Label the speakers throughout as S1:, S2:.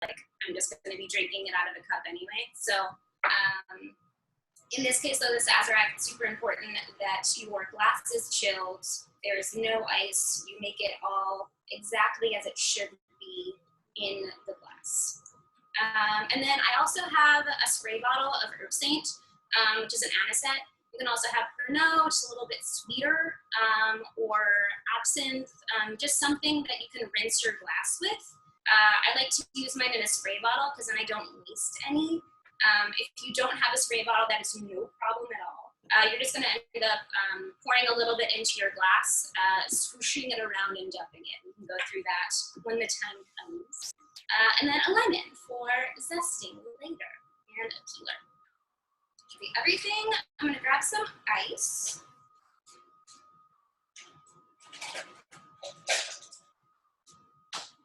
S1: like I'm just going to be drinking it out of a cup anyway. So in this case, though, the Sazerac, it's super important that your glass is chilled. There's no ice. You make it all exactly as it should be in the glass. And then I also have a spray bottle of Herb Saint, which is an anisette. You can also have Pernod, which is a little bit sweeter, or absinthe, just something that you can rinse your glass with. I like to use mine in a spray bottle because then I don't waste any. If you don't have a spray bottle, that is no problem at all. You're just going to end up pouring a little bit into your glass, swooshing it around and dumping it. We can go through that when the time comes. And then a lemon for zesting later, and a peeler. Should be everything. I'm going to grab some ice.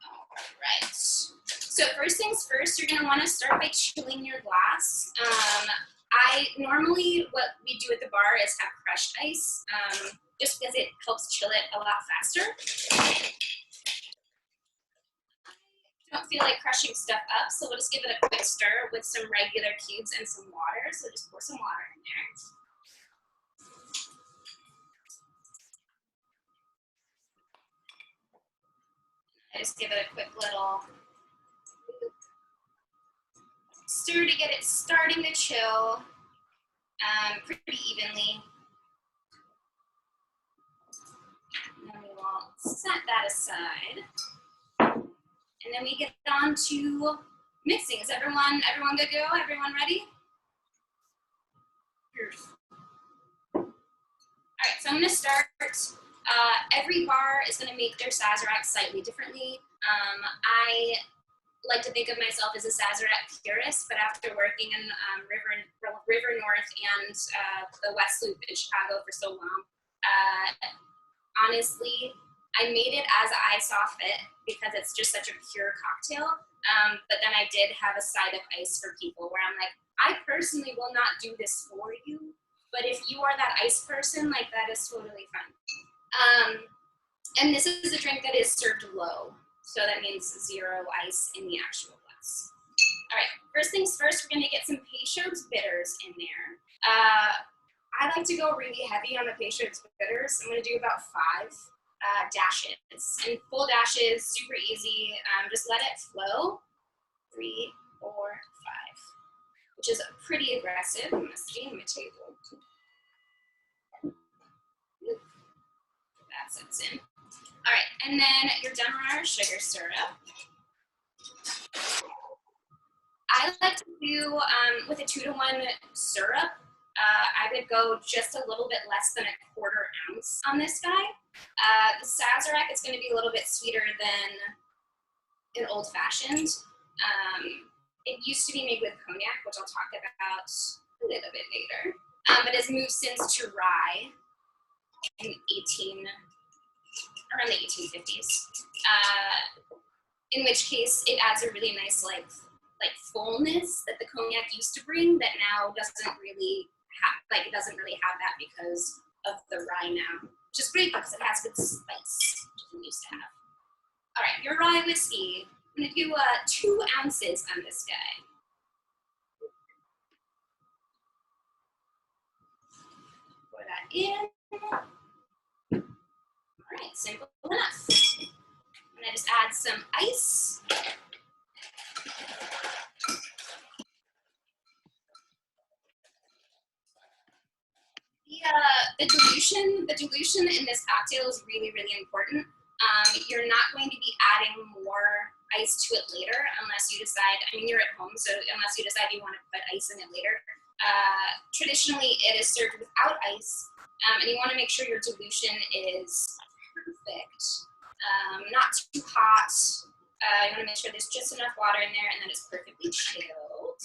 S1: All right. So first things first, you're going to want to start by chilling your glass. Normally what we do at the bar is have crushed ice, just because it helps chill it a lot faster. I don't feel like crushing stuff up, so we'll just give it a quick stir with some regular cubes and some water. So just pour some water in there. I just give it a quick little stir to get it starting to chill pretty evenly. And then we will set that aside. And then we get on to mixing. Is everyone good to go? Everyone ready? All right, so I'm gonna start. Every bar is gonna make their Sazerac slightly differently. I like to think of myself as a Sazerac purist, but after working in River North and the West Loop in Chicago for so long, honestly, I made it as I saw fit because it's just such a pure cocktail. But then I did have a side of ice for people where I'm like, I personally will not do this for you, but if you are that ice person, like that is totally fun. And this is a drink that is served low. So that means 0 ice in the actual glass. All right, first things first, we're gonna get some Peychaud's bitters in there. I like to go really heavy on the Peychaud's bitters. I'm gonna do about 5 dashes. And full dashes, super easy. Just let it flow. 3, 4, 5, which is pretty aggressive. I'm gonna stain my table. That sets in. All right, and then your Demerara sugar syrup. I like to do, with a 2-to-1 syrup, I would go just a little bit less than 1/4 ounce on this guy. The Sazerac is gonna be a little bit sweeter than an old fashioned. It used to be made with cognac, which I'll talk about a little bit later, but has moved since to rye in around the 1850s, in which case it adds a really nice like fullness that the cognac used to bring that now doesn't really have, it doesn't really have that because of the rye now, which is great because it has good spice, which it used to have. All right, your rye whiskey, I'm gonna do 2 ounces on this guy. Pour that in. All right, simple enough. I'm gonna just add some ice. The dilution in this cocktail is really, really important. You're not going to be adding more ice to it later unless you decide, I mean, you're at home, so unless you decide you want to put ice in it later. Traditionally, it is served without ice, and you want to make sure your dilution is perfect, not too hot. You want to make sure there's just enough water in there and that it's perfectly chilled.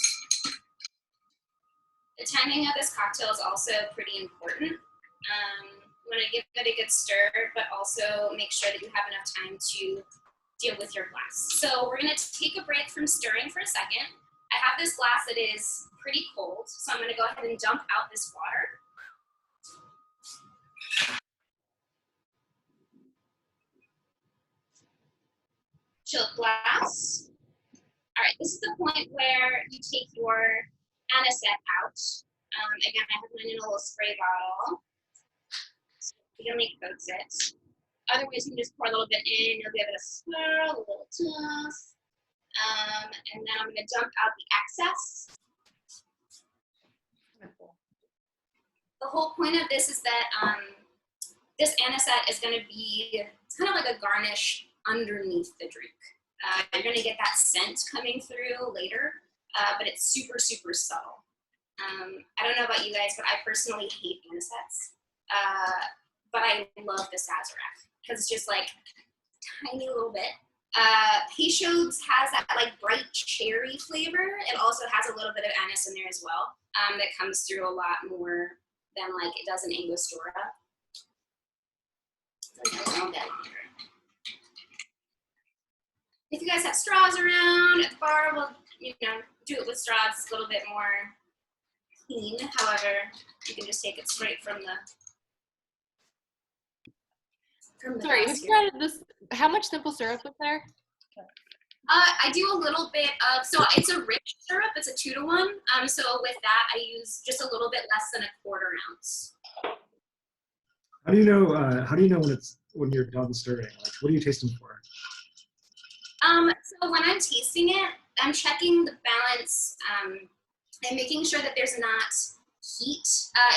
S1: The timing of this cocktail is also pretty important. You want to give it a good stir, but also make sure that you have enough time to deal with your glass. So we're going to take a break from stirring for a second. I have this glass that is pretty cold, so I'm going to go ahead and dump out this water. Chilled glass. All right, this is the point where you take your anisette out. Again, I have mine in a little spray bottle. So you can make folks it. Otherwise, you can just pour a little bit in. You'll give it a swirl, a little toss. And then I'm going to dump out the excess. The whole point of this is that this anisette is going to be, it's kind of like a garnish underneath the drink. You're going to get that scent coming through later, but it's super, super subtle. I don't know about you guys, but I personally hate anisettes. But I love the Sazerac because it's just like tiny little bit. Peychaud's has that like bright cherry flavor. It also has a little bit of anise in there as well, that comes through a lot more than like it does in Angostura. So yeah, a little bit longer. If you guys have straws around at the bar, we'll do it with straws. It's a little bit more clean. However, you can just take it straight from the.
S2: Sorry, have you added this? How much simple syrup is there?
S1: I do a little bit of, so it's a rich syrup, it's a 2-to-1. So with that, I use just a little bit less than a 1/4 ounce.
S3: How do you know when you're done stirring? Like, what are you tasting for?
S1: So when I'm tasting it, I'm checking the balance and making sure that there's not heat.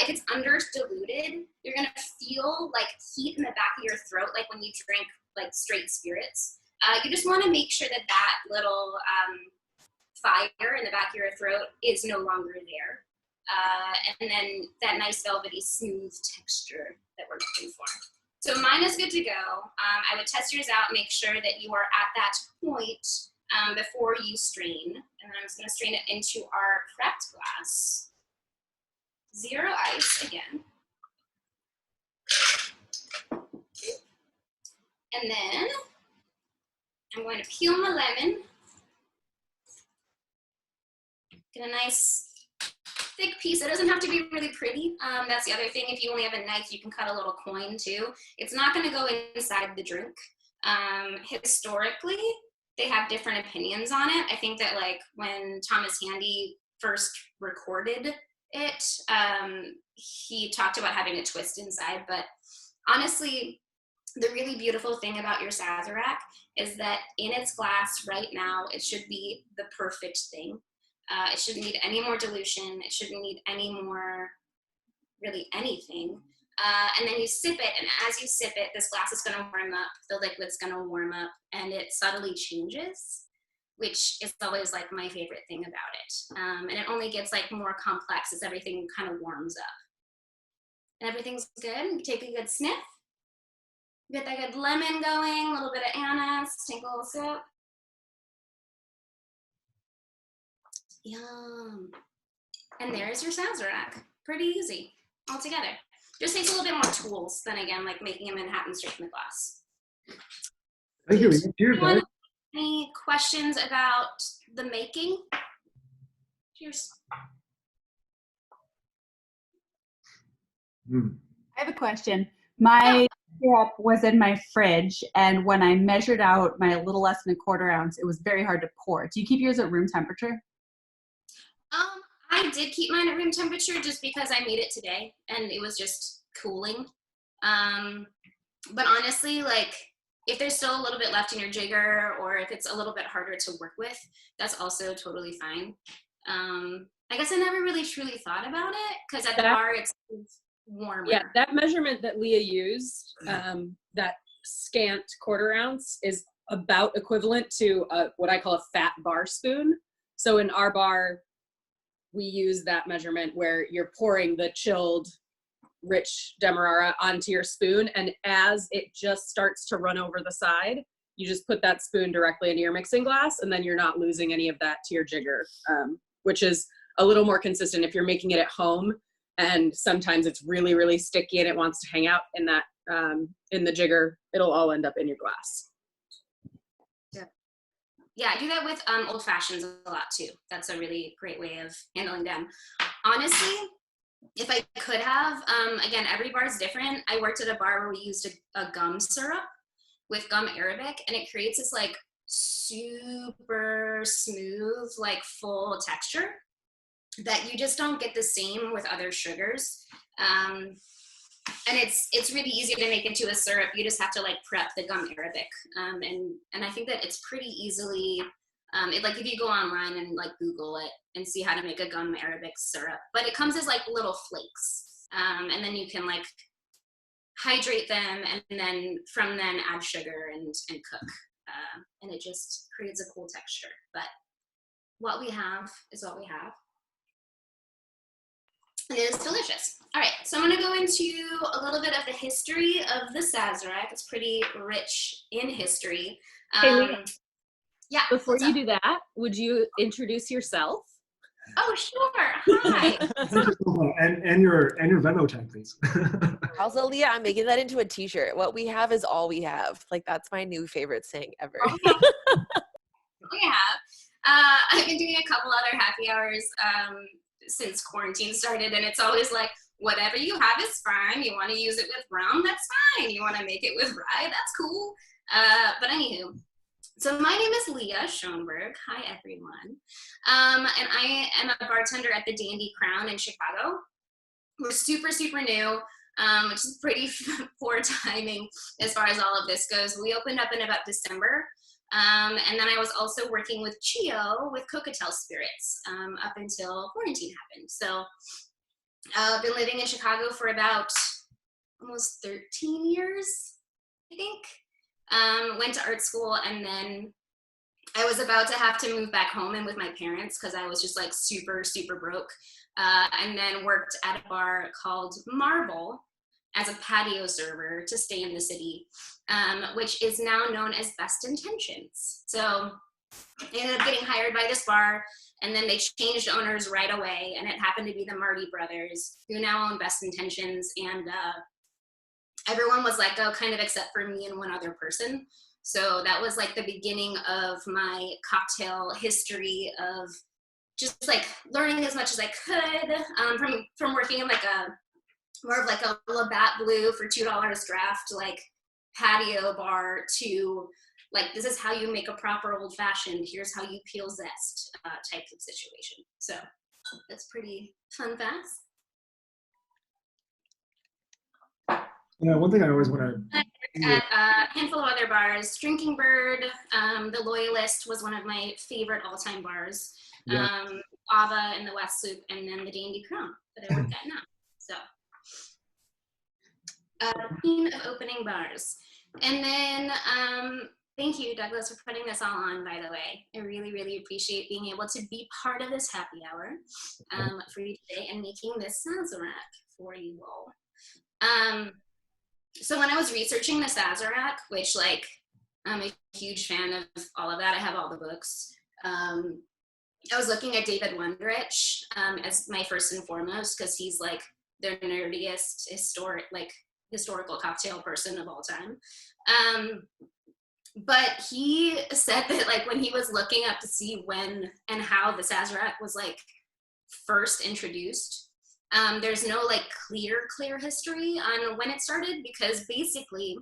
S1: If it's under diluted, you're gonna feel like heat in the back of your throat, like when you drink like straight spirits. You just want to make sure that that little fire in the back of your throat is no longer there, and then that nice velvety smooth texture that we're looking for. So mine is good to go. I would test yours out, make sure that you are at that point before you strain, and then I'm just going to strain it into our prepped glass. 0 ice again. And then I'm going to peel my lemon. Get a nice thick piece. It doesn't have to be really pretty. That's the other thing. If you only have a knife, you can cut a little coin too. It's not going to go inside the drink. Historically, they have different opinions on it. I think that like when Thomas Handy first recorded it, he talked about having a twist inside, but honestly, the really beautiful thing about your Sazerac is that in its glass right now, it should be the perfect thing. It shouldn't need any more dilution. It shouldn't need any more, really anything. And then you sip it, and as you sip it, this glass is gonna warm up, the liquid's gonna warm up, and it subtly changes, which is always like my favorite thing about it. And it only gets like more complex as everything kind of warms up. And everything's good. You take a good sniff. Get that good lemon going, a little bit of anise, take a little sip. Yum. And there's your Sazerac. Pretty easy, all together. Just takes a little bit more tools than, again, like making a Manhattan straight from the glass.
S3: Thank you. Cheers, guys.
S1: Any questions about the making? Cheers.
S4: I have a question. My syrup was in my fridge, and when I measured out my little less than a 1/4 ounce, it was very hard to pour. Do you keep yours at room temperature?
S1: I did keep mine at room temperature just because I made it today and it was just cooling. But honestly, like if there's still a little bit left in your jigger or if it's a little bit harder to work with, that's also totally fine. I guess I never really truly thought about it because at the bar it's warmer.
S5: Yeah, that measurement that Leah used, that scant 1/4 ounce, is about equivalent to what I call a fat bar spoon. So in our bar, we use that measurement where you're pouring the chilled, rich Demerara onto your spoon, and as it just starts to run over the side, you just put that spoon directly into your mixing glass, and then you're not losing any of that to your jigger, which is a little more consistent if you're making it at home, and sometimes it's really, really sticky and it wants to hang out in that, in the jigger, it'll all end up in your glass.
S1: Yeah, I do that with old fashions a lot too. That's a really great way of handling them. Honestly, if I could have, again, every bar is different. I worked at a bar where we used a gum syrup with gum arabic, and it creates this like super smooth, like full texture that you just don't get the same with other sugars. And it's really easy to make into a syrup. You just have to like prep the gum arabic. And I think that it's pretty easily, like if you go online and like Google it and see how to make a gum arabic syrup, but it comes as like little flakes. And then you can like hydrate them and then from then add sugar and cook. And it just creates a cool texture. But what we have is what we have. And it is delicious. All right, so I'm gonna go into a little bit of the history of the Sazerac. It's pretty rich in history.
S5: Hey, Leah,
S1: yeah.
S5: Before you do that, would you introduce yourself?
S1: Oh, sure. Hi.
S3: and your Venmo tag, please.
S6: Also, Leah, I'm making that into a t-shirt. What we have is all we have. Like, that's my new favorite saying ever.
S1: We have. I've been doing a couple other happy hours since quarantine started, and it's always like, whatever you have is fine. You want to use it with rum, that's fine. You want to make it with rye, that's cool. But anywho, so my name is Leah Schoenburg. Hi, everyone. And I am a bartender at the Dandy Crown in Chicago. We're super, super new, which is pretty poor timing as far as all of this goes. We opened up in about December. And then I was also working with Chio with Cocktail Spirits up until quarantine happened. So I've been living in Chicago for about almost 13 years, I think. Went to art school, and then I was about to have to move back home and with my parents because I was just like super, super broke. And then worked at a bar called Marble as a patio server to stay in the city, which is now known as Best Intentions. So I ended up getting hired by this bar, and then they changed owners right away, and it happened to be the Marty brothers, who now own Best Intentions, and everyone was let go, kind of except for me and one other person. So that was like the beginning of my cocktail history of just like learning as much as I could from working in like a more of like a Labatt Blue for $2 draft, like patio bar, to like, this is how you make a proper old fashioned, here's how you peel zest type of situation. So that's pretty fun facts.
S3: Yeah, one thing I always want to
S1: at a handful of other bars. Drinking Bird, the Loyalist was one of my favorite all-time bars.
S3: Yeah.
S1: Ava in the West Loop, and then the Dandy Crown that I work at now. So queen of opening bars. And then thank you, Douglas, for putting this all on, by the way. I really, really appreciate being able to be part of this happy hour for you today and making this Sazerac for you all. So when I was researching the Sazerac, which like, I'm a huge fan of all of that. I have all the books. I was looking at David Wondrich as my first and foremost, because he's like the nerdiest historical cocktail person of all time. But he said that like when he was looking up to see when and how the Sazerac was like first introduced, there's no like clear history on when it started, because basically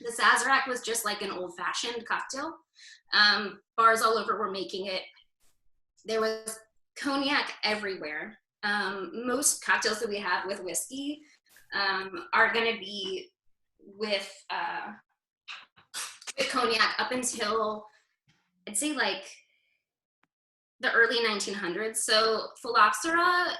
S1: the Sazerac was just like an old-fashioned cocktail. Bars all over were making it. There was cognac everywhere. Most cocktails that we have with whiskey are going to be with cognac up until, I'd say, like the early 1900s. So phylloxera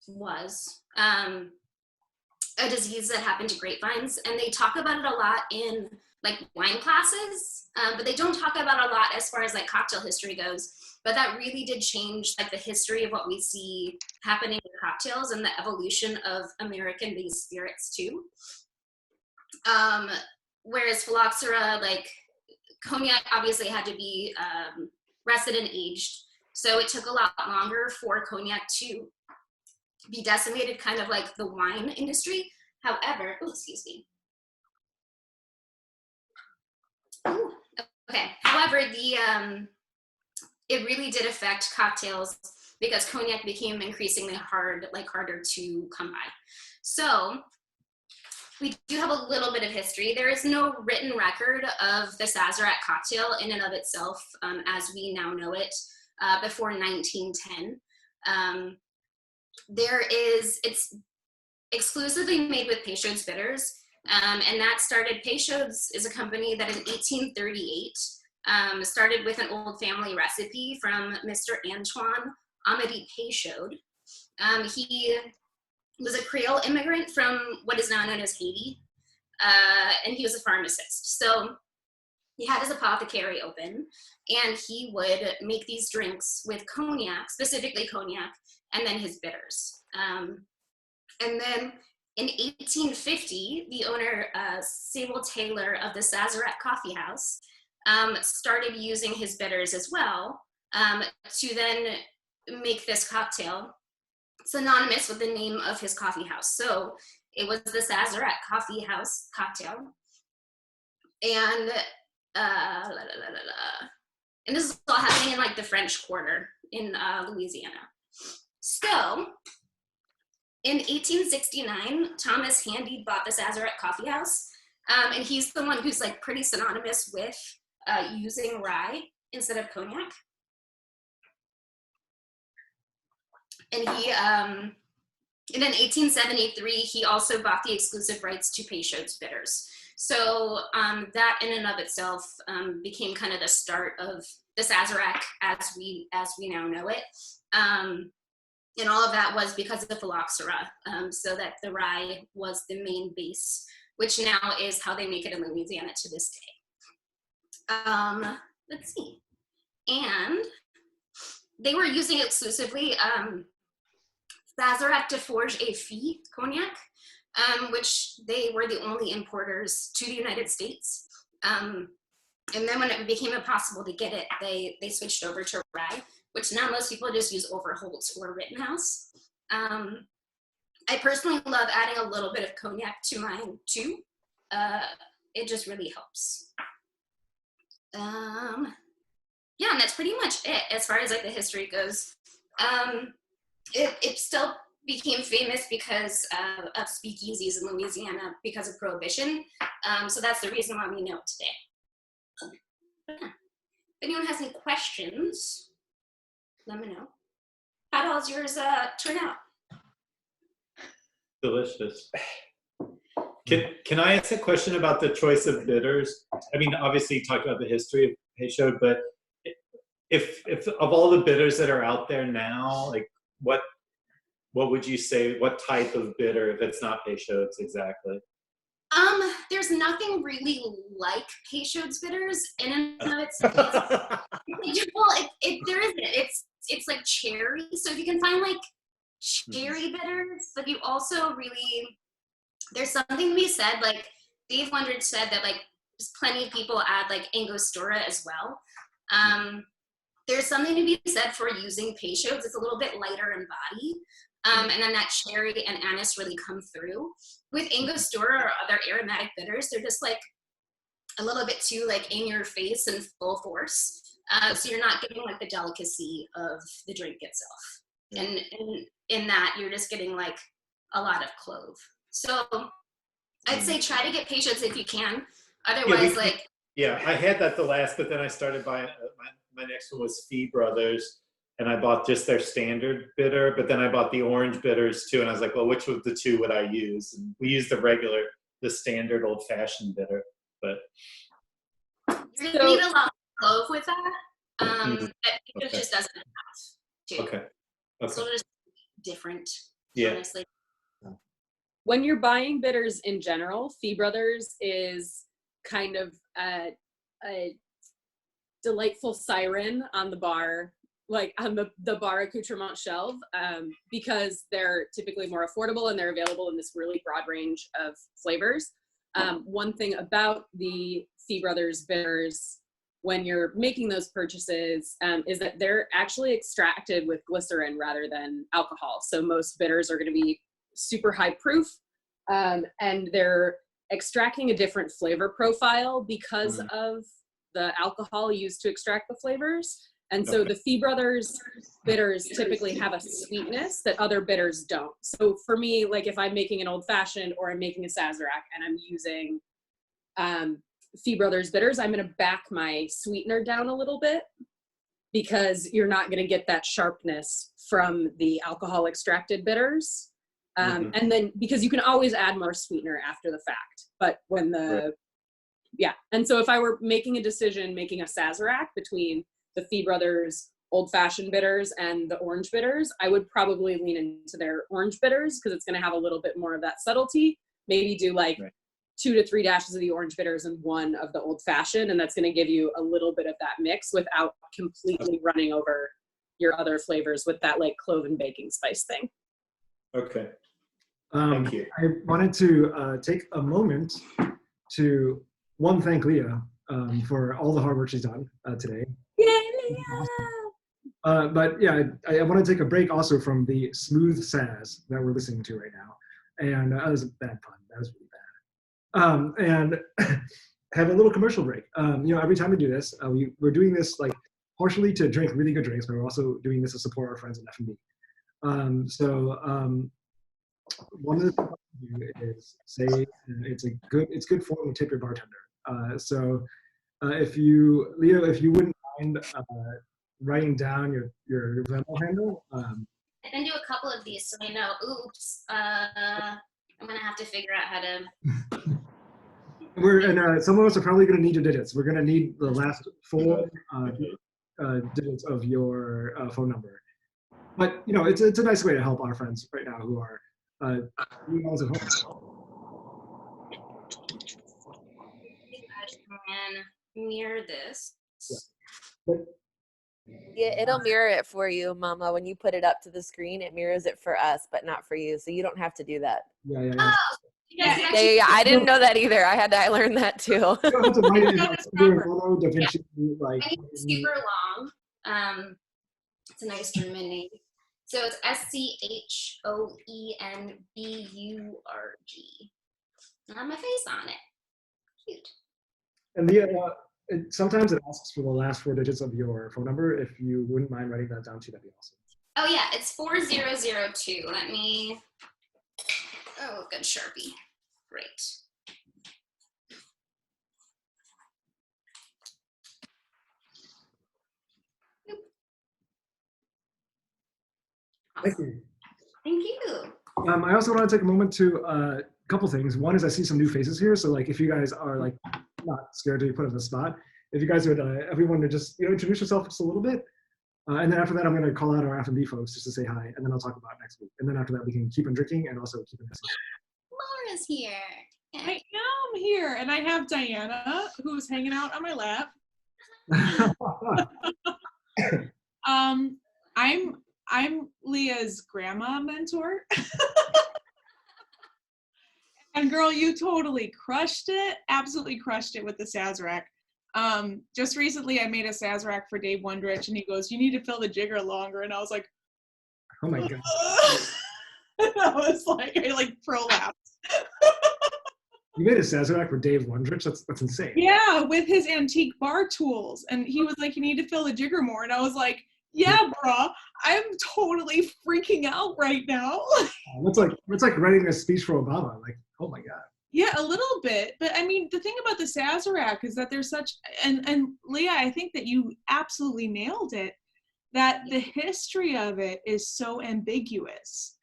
S1: was a disease that happened to grapevines, and they talk about it a lot in like wine classes, but they don't talk about a lot as far as like cocktail history goes. But that really did change like the history of what we see happening in cocktails and the evolution of American-based spirits too. Whereas phylloxera, like cognac obviously had to be rested and aged. So it took a lot longer for cognac to be decimated, kind of like the wine industry. However, excuse me. Ooh, okay. However, it really did affect cocktails because cognac became increasingly harder to come by. So we do have a little bit of history. There is no written record of the Sazerac cocktail in and of itself as we now know it before 1910. It's exclusively made with Peychaud's bitters, and that started, Peychaud's is a company that in 1838 started with an old family recipe from Mr. Antoine Amédée Peychaud. He was a Creole immigrant from what is now known as Haiti, and he was a pharmacist. So he had his apothecary open, and he would make these drinks with cognac, specifically cognac, and then his bitters. And then in 1850, the owner, Sable Taylor of the Sazerac Coffee House, started using his bitters as well to then make this cocktail synonymous with the name of his coffee house. So it was the Sazerac Coffee House cocktail. And and this is all happening in like the French Quarter in Louisiana. So in 1869, Thomas Handy bought the Sazerac Coffee House, and he's the one who's like pretty synonymous with using rye instead of cognac. And he, and in 1873, he also bought the exclusive rights to Peychaud's bitters. So that in and of itself became kind of the start of the Sazerac as we now know it. And all of that was because of the phylloxera, so that the rye was the main base, which now is how they make it in Louisiana to this day. Let's see. And they were using exclusively Sazerac de Forge et Fille cognac, which they were the only importers to the United States. And then when it became impossible to get it, they switched over to rye, which now most people just use Overholt or Rittenhouse. I personally love adding a little bit of cognac to mine too. It just really helps. Yeah, and that's pretty much it as far as like the history goes. It still became famous because of speakeasies in Louisiana because of Prohibition. So that's the reason why we know it today. Yeah. If anyone has any questions, let me know. How does yours turn out?
S7: Delicious. Can I ask a question about the choice of bitters? I mean, obviously you talked about the history of Peychaud, but if of all the bitters that are out there now, like what would you say, what type of bitter, if it's not Peychaud's exactly?
S1: There's nothing really like Peychaud's bitters in and of itself. Well, there isn't. It's like cherry. So if you can find like cherry bitters, but you also really, there's something to be said, like Dave Wondrich said that like plenty of people add like Angostura as well. There's something to be said for using Peychaud's. It's a little bit lighter in body. And then that cherry and anise really come through. With Angostura or other aromatic bitters, they're just like a little bit too like in your face and full force. So you're not getting like the delicacy of the drink itself. And in that, you're just getting like a lot of clove. So I'd say try to get Peychaud's if you can. Otherwise,
S7: yeah, I had that the last, but then I started buying, my next one was Fee Brothers, and I bought just their standard bitter, but then I bought the orange bitters too, and I was like, well, which of the two would I use? And we used the standard old-fashioned bitter, but.
S1: You're gonna need a lot of clove with that. It just doesn't have to.
S7: Okay.
S1: So it's different, honestly.
S5: When you're buying bitters in general, Fee Brothers is kind of a delightful siren on the bar, like on the bar accoutrement shelf, because they're typically more affordable and they're available in this really broad range of flavors. One thing about the Fee Brothers bitters, when you're making those purchases, is that they're actually extracted with glycerin rather than alcohol. So most bitters are going to be super high proof, and they're extracting a different flavor profile because of the alcohol used to extract the flavors. And so the Fee Brothers bitters typically have a sweetness that other bitters don't. So for me, like if I'm making an old fashioned or I'm making a Sazerac and I'm using Fee Brothers bitters, I'm going to back my sweetener down a little bit, because you're not going to get that sharpness from the alcohol extracted bitters. And then because you can always add more sweetener after the fact, but when and so if I were making a decision, making a Sazerac between the Fee Brothers old fashioned bitters and the orange bitters, I would probably lean into their orange bitters because it's going to have a little bit more of that subtlety. Maybe do like 2 to 3 dashes of the orange bitters and 1 of the old fashioned, and that's going to give you a little bit of that mix without completely running over your other flavors with that like clove and baking spice thing.
S7: Okay. Thank you.
S3: I wanted to take a moment to thank Leah for all the hard work she's done today.
S5: Yay, Leah!
S3: But yeah, I want to take a break also from the smooth Saz that we're listening to right now. And that was a bad pun. That was really bad. And have a little commercial break. Every time we do this, we're doing this like partially to drink really good drinks, but we're also doing this to support our friends in F&B. One of the things you do is say it's good form to tip your bartender. Leo, if you wouldn't mind writing down your Venmo handle.
S1: I can do a couple of these, so I know. Oops, I'm gonna have to figure out how to.
S3: Some of us are probably gonna need your digits. We're gonna need the last 4 digits of your phone number. But it's a nice way to help our friends right now who are emails at home.
S1: I can mirror this.
S6: Yeah, it'll mirror it for you, Mama. When you put it up to the screen, it mirrors it for us, but not for you. So you don't have to do that.
S1: Oh, you guys can actually
S6: Yeah. I didn't know that either. I learned that too.
S3: You don't have to write it in
S1: I need super long. It's a nice German name. So it's Schoenburg. I have my face on it. Cute.
S3: And Leah, sometimes it asks for the last 4 digits of your phone number. If you wouldn't mind writing that down too, that'd be awesome.
S1: Oh yeah, it's 4002. Let me. Oh, good Sharpie. Great. Awesome.
S3: Thank you.
S1: Thank you.
S3: I also want to take a moment to a couple things. One is I see some new faces here, so like if you guys are like not scared to be put on the spot, if you guys would everyone to just introduce yourself just a little bit, and then after that I'm going to call out our F&B folks just to say hi, and then I'll talk about next week. And then after that we can keep on drinking and also keep on listening.
S1: Laura's here.
S8: I am here, and I have Diana who's hanging out on my lap. I'm Leah's grandma mentor. And girl, you totally crushed it. Absolutely crushed it with the Sazerac. Just recently I made a Sazerac for Dave Wondrich, and he goes, "You need to fill the jigger longer." And I was like,
S3: oh my god.
S8: And I was like, I prolapsed.
S3: You made a Sazerac for Dave Wondrich? That's insane.
S8: Yeah, with his antique bar tools. And he was like, "You need to fill the jigger more." And I was like, yeah, bruh, I'm totally freaking out right now.
S3: It's like writing a speech for Obama. Like, oh my god.
S8: Yeah, a little bit. But I mean, the thing about the Sazerac is that there's such, and Leah, I think that you absolutely nailed it, that the history of it is so ambiguous,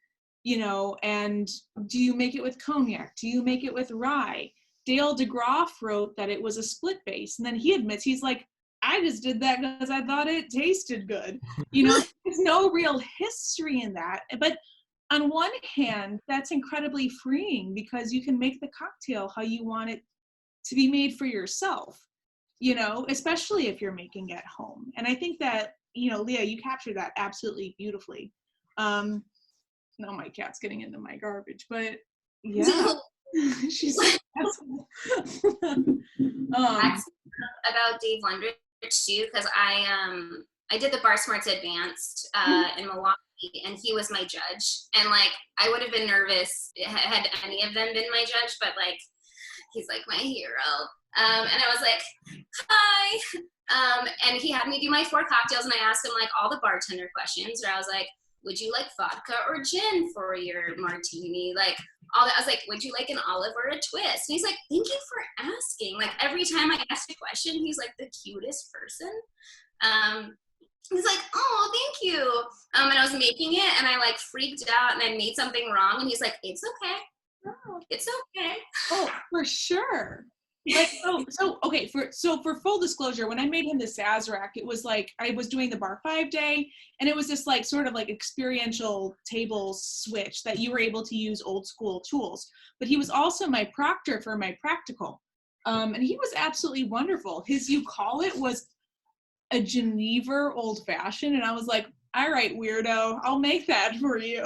S8: and do you make it with cognac? Do you make it with rye? Dale DeGroff wrote that it was a split base. And then he admits, he's like, I just did that because I thought it tasted good. There's no real history in that. But on one hand, that's incredibly freeing because you can make the cocktail how you want it to be made for yourself, especially if you're making at home. And I think that, Leah, you captured that absolutely beautifully. Now my cat's getting into my garbage, but yeah. She's
S1: about Dave Wondrich too, because I did the Bar Smarts Advanced in Milwaukee, and he was my judge. And I would have been nervous had any of them been my judge, but he's like my hero. And I was like, hi, And he had me do my 4 cocktails, and I asked him like all the bartender questions, where I was like, would you like vodka or gin for your martini? Like all that. I was like, would you like an olive or a twist? And he's like, thank you for asking. Like every time I asked a question, he's like the cutest person. He's like, oh, thank you. And I was making it, and I like freaked out, and I made something wrong, and he's like, it's okay.
S8: Oh.
S1: It's okay.
S8: Oh, for sure. Like, okay, for full disclosure, when I made him the Sazerac, it was like I was doing the Bar 5 day, and it was this like sort of like experiential table switch that you were able to use old school tools. But he was also my proctor for my practical, and he was absolutely wonderful. His you call it was a Geneva old fashioned, and I was like, all right, weirdo, I'll make that for you.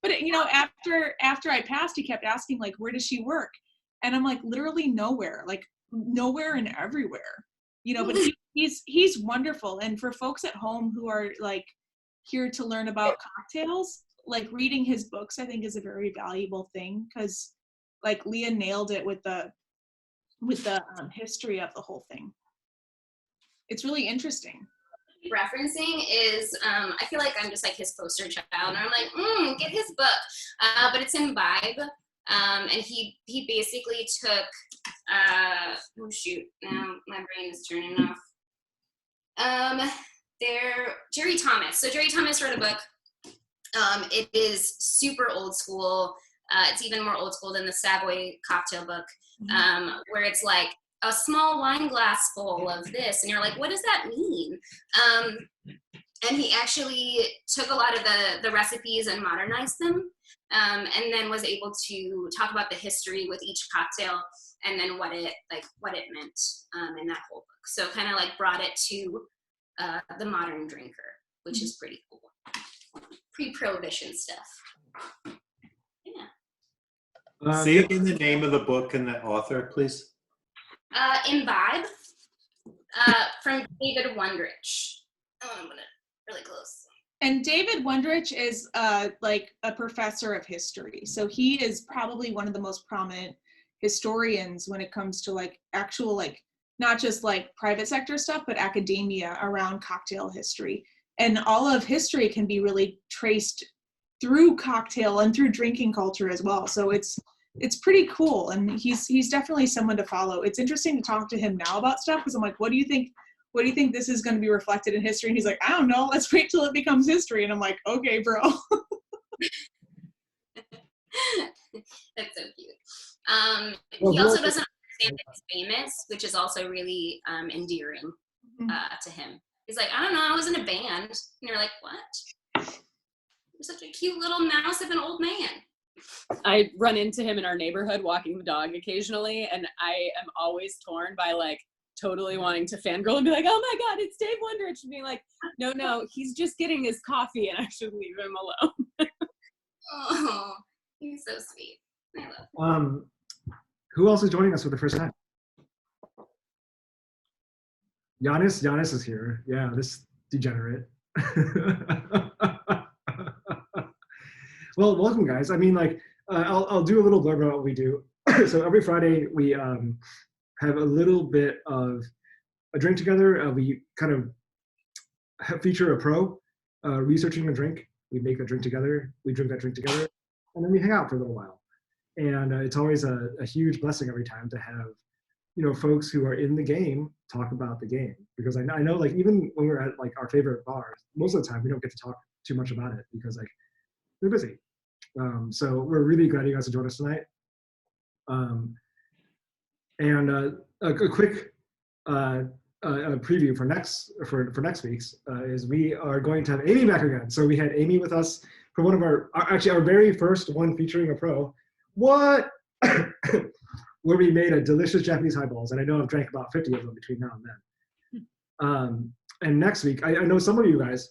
S8: But you know, after I passed, he kept asking like, where does she work? And I'm like, literally nowhere, like nowhere and everywhere, you know, but he's wonderful. And for folks at home who are like here to learn about cocktails, like reading his books, I think is a very valuable thing, because like Leah nailed it with the history of the whole thing. It's really interesting.
S1: Referencing is, I feel like I'm just like his poster child, and I'm like, get his book, but it's Imbibe, and he basically took, oh shoot, now my brain is turning off. Jerry Thomas. So Jerry Thomas wrote a book. It is super old school. It's even more old school than the Savoy cocktail book, where it's like a small wine glass full of this, and you're like, what does that mean? And he actually took a lot of the recipes and modernized them, and then was able to talk about the history with each cocktail, and then what it meant in that whole book. So kind of like brought it to the modern drinker, which is pretty cool. Pre-prohibition stuff. Yeah.
S7: Say again the name of the book and the author, please.
S1: Imbibe, from David Wondrich. Oh, I'm gonna really close.
S8: And David Wondrich is like a professor of history. So he is probably one of the most prominent historians when it comes to like actual, like not just like private sector stuff, but academia around cocktail history. And all of history can be really traced through cocktail and through drinking culture as well. So it's pretty cool, and he's definitely someone to follow. It's interesting to talk to him now about stuff, because I'm like, what do you think this is going to be reflected in history? And he's like, I don't know, let's wait till it becomes history. And I'm like, okay, bro.
S1: That's so cute. He also doesn't understand that he's famous, which is also really endearing to him. He's like, I don't know, I was in a band. And you're like, what? You're such a cute little mouse of an old man.
S5: I run into him in our neighborhood walking the dog occasionally, and I am always torn by like totally wanting to fangirl and be like, oh my God, it's Dave Wondrich, and being like, no, he's just getting his coffee and I should leave him alone.
S1: Oh, he's so sweet. I love him.
S3: Who else is joining us for the first time? Giannis is here. Yeah, this degenerate. Well, welcome, guys. I mean, like, I'll do a little blurb about what we do. So every Friday we have a little bit of a drink together. We kind of feature a pro researching a drink. We make a drink together. We drink that drink together, and then we hang out for a little while. And it's always a huge blessing every time to have, you know, folks who are in the game talk about the game. Because I know, like, even when we're at like our favorite bars, most of the time we don't get to talk too much about it because like they're busy. So we're really glad you guys to join us tonight. And a quick preview for next week's is we are going to have Amy back again. So we had Amy with us for one of our very first one featuring a pro. What? Where we made a delicious Japanese highballs, and I know I've drank about 50 of them between now and then. And next week, I know some of you guys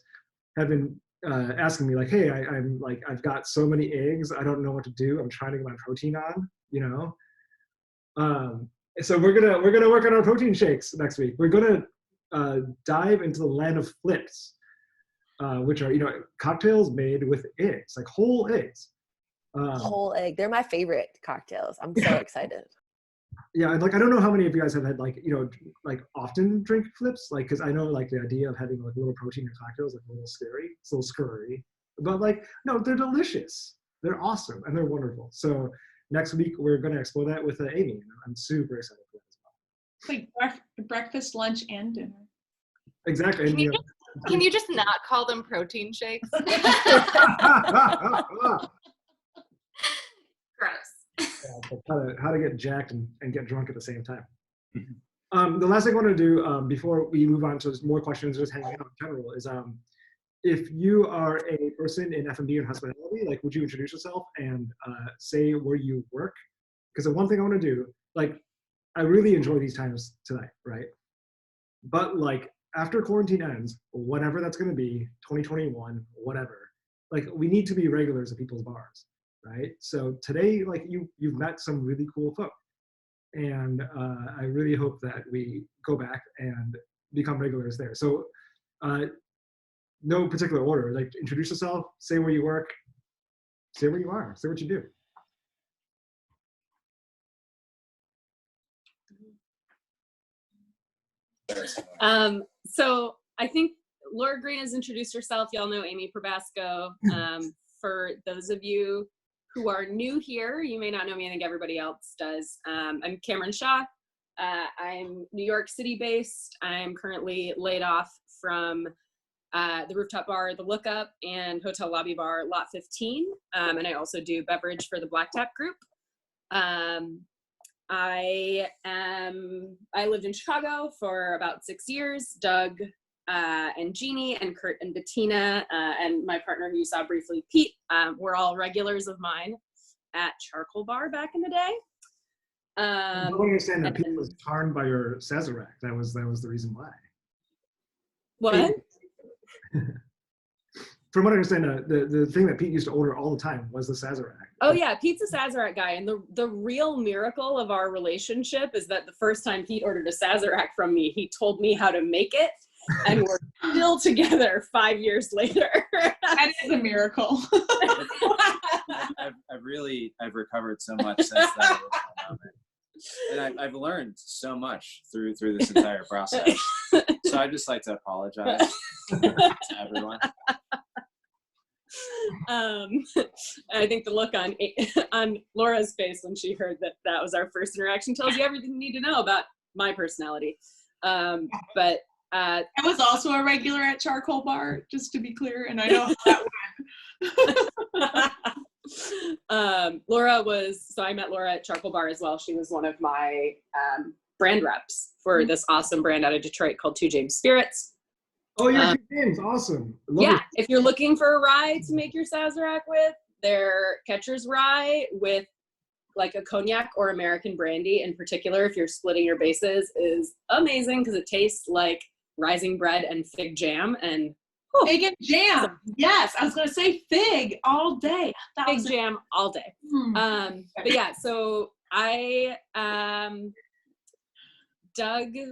S3: have been asking me like, hey, I've got so many eggs, I don't know what to do. I'm trying to get my protein on, you know. So we're gonna work on our protein shakes next week. We're gonna dive into the land of flips, which are, you know, cocktails made with eggs, like whole eggs.
S6: Whole egg. They're my favorite cocktails. I'm so excited.
S3: Yeah, and like I don't know how many of you guys have had like like often drink flips, like because I know like the idea of having like a little protein in cocktails like a little scary, it's a little scurry, but like no, they're delicious, they're awesome, and they're wonderful. So next week we're going to explore that with Amy, and I'm super excited for that as well.
S8: Like breakfast, lunch, and dinner.
S3: Exactly.
S2: Can you just not call them protein shakes?
S1: Gross.
S3: Yeah, how to get jacked and get drunk at the same time. The last thing I want to do before we move on to more questions, just hanging out in general, is if you are a person in F&B and hospitality, like would you introduce yourself and say where you work? Because the one thing I want to do, like I really enjoy these times tonight, right? But like after quarantine ends, whatever that's going to be, 2021, whatever, like we need to be regulars at people's bars, right? So today, like you've met some really cool folk, and I really hope that we go back and become regulars there. So no particular order, like introduce yourself, say where you work, say where you are, say what you do.
S5: So I think Laura Green has introduced herself. Y'all know Amy Probasco. For those of you who are new here, you may not know me. I think everybody else does. I'm Cameron Shaw. I'm New York City based. I'm currently laid off from the rooftop bar, The Lookup, and hotel lobby bar, Lot 15. And I also do beverage for the Black Tap Group. I lived in Chicago for about 6 years. Doug and Jeannie and Kurt and Bettina and my partner who you saw briefly, Pete, were all regulars of mine at Charcoal Bar back in the day.
S3: I don't understand that Pete was charmed by your Sazerac. That was the reason why.
S5: What?
S3: From what I understand, the thing that Pete used to order all the time was the Sazerac.
S5: Oh yeah, Pete's a Sazerac guy, and the real miracle of our relationship is that the first time Pete ordered a Sazerac from me, he told me how to make it, and we're still together 5 years later.
S8: That is a miracle.
S9: I've recovered so much since that moment. And I've learned so much through this entire process. So I'd just like to apologize to everyone.
S5: I think the look on Laura's face when she heard that was our first interaction tells you everything you need to know about my personality. But
S8: I was also a regular at Charcoal Bar, just to be clear, and I know how that went.
S5: Laura so I met Laura at Charcoal Bar as well. She was one of my brand reps for this awesome brand out of Detroit called Two James Spirits.
S3: Oh, your name's awesome.
S5: Yeah, if you're looking for a rye to make your Sazerac with, their Catcher's Rye with like a cognac or American brandy in particular, if you're splitting your bases, is amazing because it tastes like rising bread and fig jam. And
S8: fig and jam. Yes, I was going to say fig all day.
S5: Fig jam all day. But yeah, so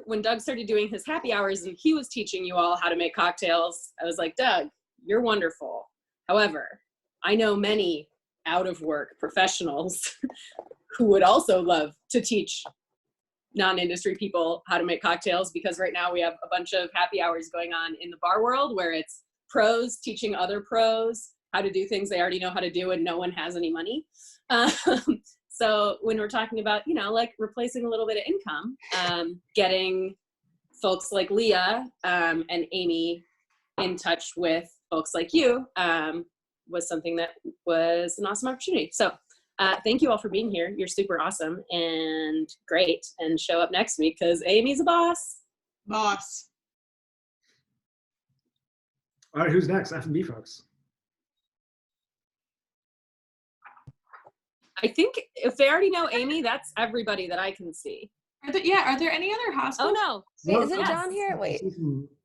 S5: when Doug started doing his happy hours and he was teaching you all how to make cocktails, I was like, Doug, you're wonderful. However, I know many out of work professionals who would also love to teach non-industry people how to make cocktails, because right now we have a bunch of happy hours going on in the bar world where it's pros teaching other pros how to do things they already know how to do and no one has any money. So when we're talking about, like replacing a little bit of income, getting folks like Leah and Amy in touch with folks like you was something that was an awesome opportunity. So thank you all for being here. You're super awesome and great. And show up next week because Amy's a boss.
S8: Boss.
S3: All right, who's next? F&B folks.
S5: I think if they already know Amy, that's everybody that I can see.
S8: Are there any other hospitals?
S6: Oh no. Wait, isn't John here? Wait.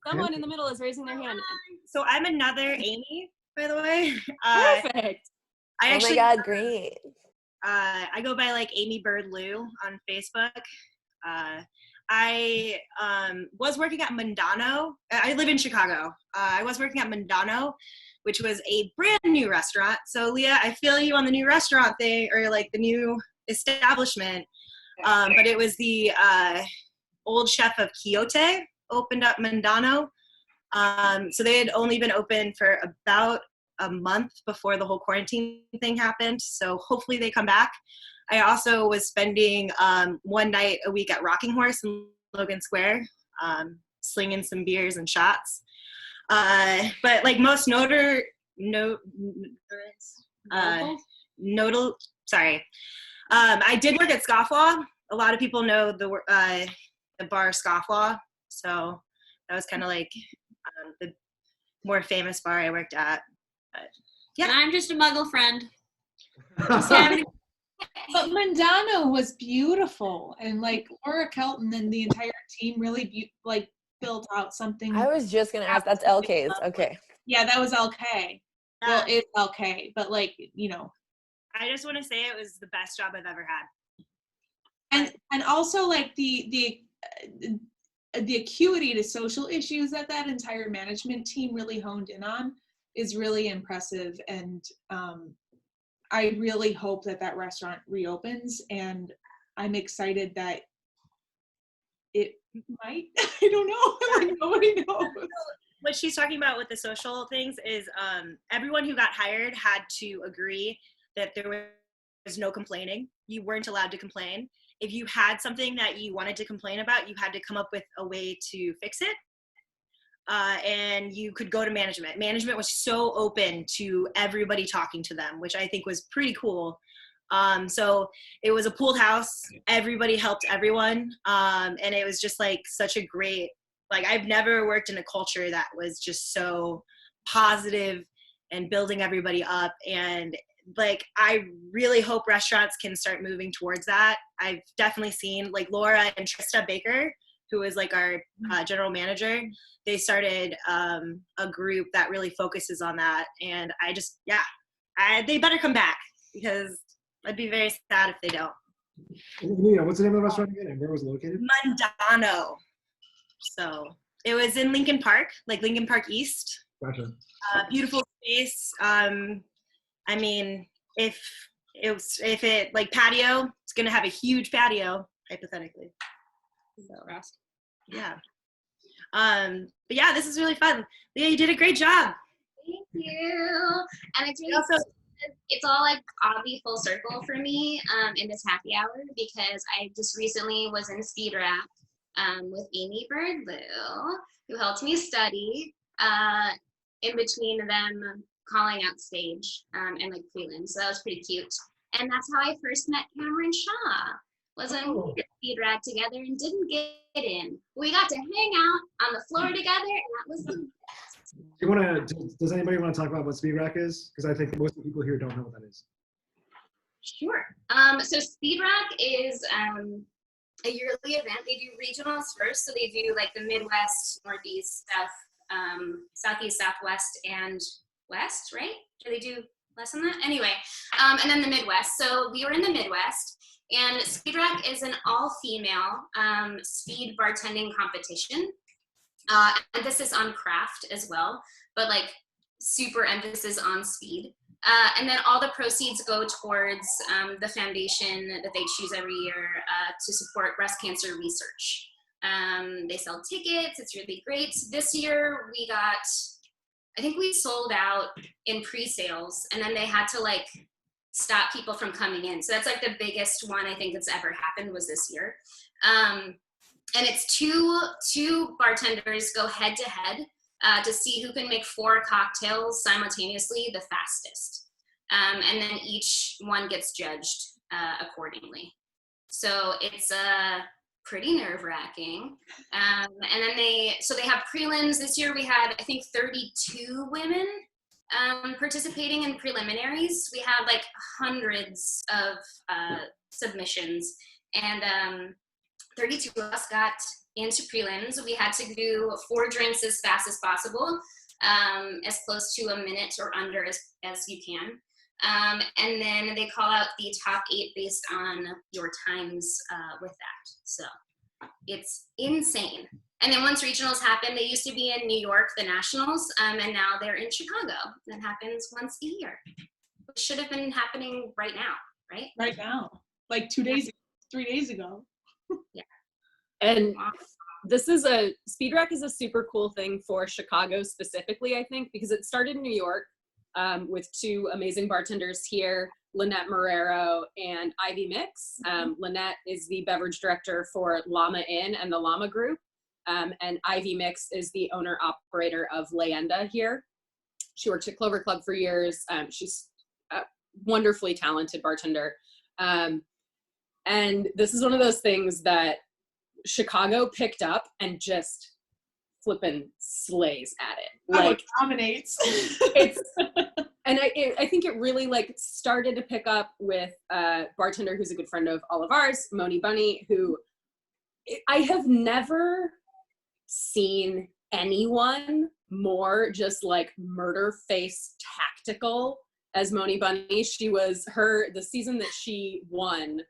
S5: Someone in the middle is raising their hand.
S10: So I'm another Amy, by the way.
S5: Perfect.
S6: Oh my God, great.
S10: I go by like Amy Bird Lou on Facebook. I was working at Mondano. I live in Chicago. I was working at Mondano, which was a brand new restaurant. So Leah, I feel you on the new restaurant thing, or like the new establishment. But it was the old chef of Quixote opened up Mondano. So they had only been open for about a month before the whole quarantine thing happened. So hopefully they come back. I also was spending one night a week at Rocking Horse in Logan Square, slinging some beers and shots. But like most I did work at Scofflaw. A lot of people know the bar Scofflaw. So that was kind of like the more famous bar I worked at. But, yeah.
S11: And I'm just a Muggle friend.
S8: But Mondano was beautiful, and like Laura Kelton and the entire team really built out something.
S6: I was just gonna ask. That's LK's. Okay.
S8: Yeah, that was LK. Well, it's LK, but like, you know.
S10: I just want to say it was the best job I've ever had.
S8: And also like the acuity to social issues that entire management team really honed in on is really impressive. And I really hope that restaurant reopens, and I'm excited that it might. I don't know. Like, nobody knows.
S10: What she's talking about with the social things is everyone who got hired had to agree that there was no complaining. You weren't allowed to complain. If you had something that you wanted to complain about, you had to come up with a way to fix it. And you could go to management. Management was so open to everybody talking to them, which I think was pretty cool. So it was a pooled house. Everybody helped everyone. And it was just like such a great, like I've never worked in a culture that was just so positive and building everybody up. And like, I really hope restaurants can start moving towards that. I've definitely seen like Laura and Trista Baker, who is like our general manager. They started a group that really focuses on that. And I just, they better come back, because I'd be very sad if they don't.
S3: Yeah, what's the name of the restaurant again, and where was it located?
S10: Mondano. So it was in Lincoln Park, like Lincoln Park East.
S3: Gotcha.
S10: Beautiful space. I mean, if it like patio, it's gonna have a huge patio, hypothetically. So, yeah. But yeah, this is really fun. Leah, you did a great job.
S1: Thank you. And it's all like oddly full circle for me in this happy hour, because I just recently was in speed rack with Amy Birdloo, who helped me study in between them calling out stage and like prelims. So that was pretty cute. And that's how I first met Cameron Shaw. Was on speed rack together and didn't get in. We got to hang out on the floor together, and that was the best.
S3: Does anybody want to talk about what speed rack is? Because I think most of the people here don't know what that is.
S1: Sure. So speed rack is a yearly event. They do regionals first, so they do like the Midwest, Northeast, South, Southeast, Southwest, and West, right? Do they do less than that? Anyway, and then the Midwest. So we were in the Midwest. And Speed Rack is an all-female speed bartending competition. Emphasis on craft as well, but like super emphasis on speed. And then all the proceeds go towards the foundation that they choose every year to support breast cancer research. They sell tickets. It's really great. This year I think we sold out in pre-sales, and then they had to like stop people from coming in. So that's like the biggest one I think that's ever happened was this year. And it's two bartenders go head to head to see who can make 4 cocktails simultaneously the fastest. And then each one gets judged accordingly. So it's pretty nerve-wracking. And then they have prelims. This year we had, I think, 32 women participating in preliminaries. We had like hundreds of submissions, and 32 of us got into prelims. We had to do 4 drinks as fast as possible, as close to a minute or under as you can. And then they call out the top 8 based on your times with that. So it's insane. And then once regionals happen, they used to be in New York, the nationals, and now they're in Chicago. That happens once a year, which should have been happening right now, right?
S8: Right now, like 2 days ago. 3 days ago.
S5: And Speed Rack is a super cool thing for Chicago specifically, I think, because it started in New York with two amazing bartenders here, Lynette Marrero and Ivy Mix. Lynette is the beverage director for Llama Inn and the Llama Group. And Ivy Mix is the owner-operator of Leyenda here. She worked at Clover Club for years. She's a wonderfully talented bartender. And this is one of those things that Chicago picked up and just flippin' slays at it. Like,
S8: dominates.
S5: And I think it really like started to pick up with a bartender who's a good friend of all of ours, Moni Bunny, who I have never seen anyone more just like murder face tactical as Moni Bunny. The season that she won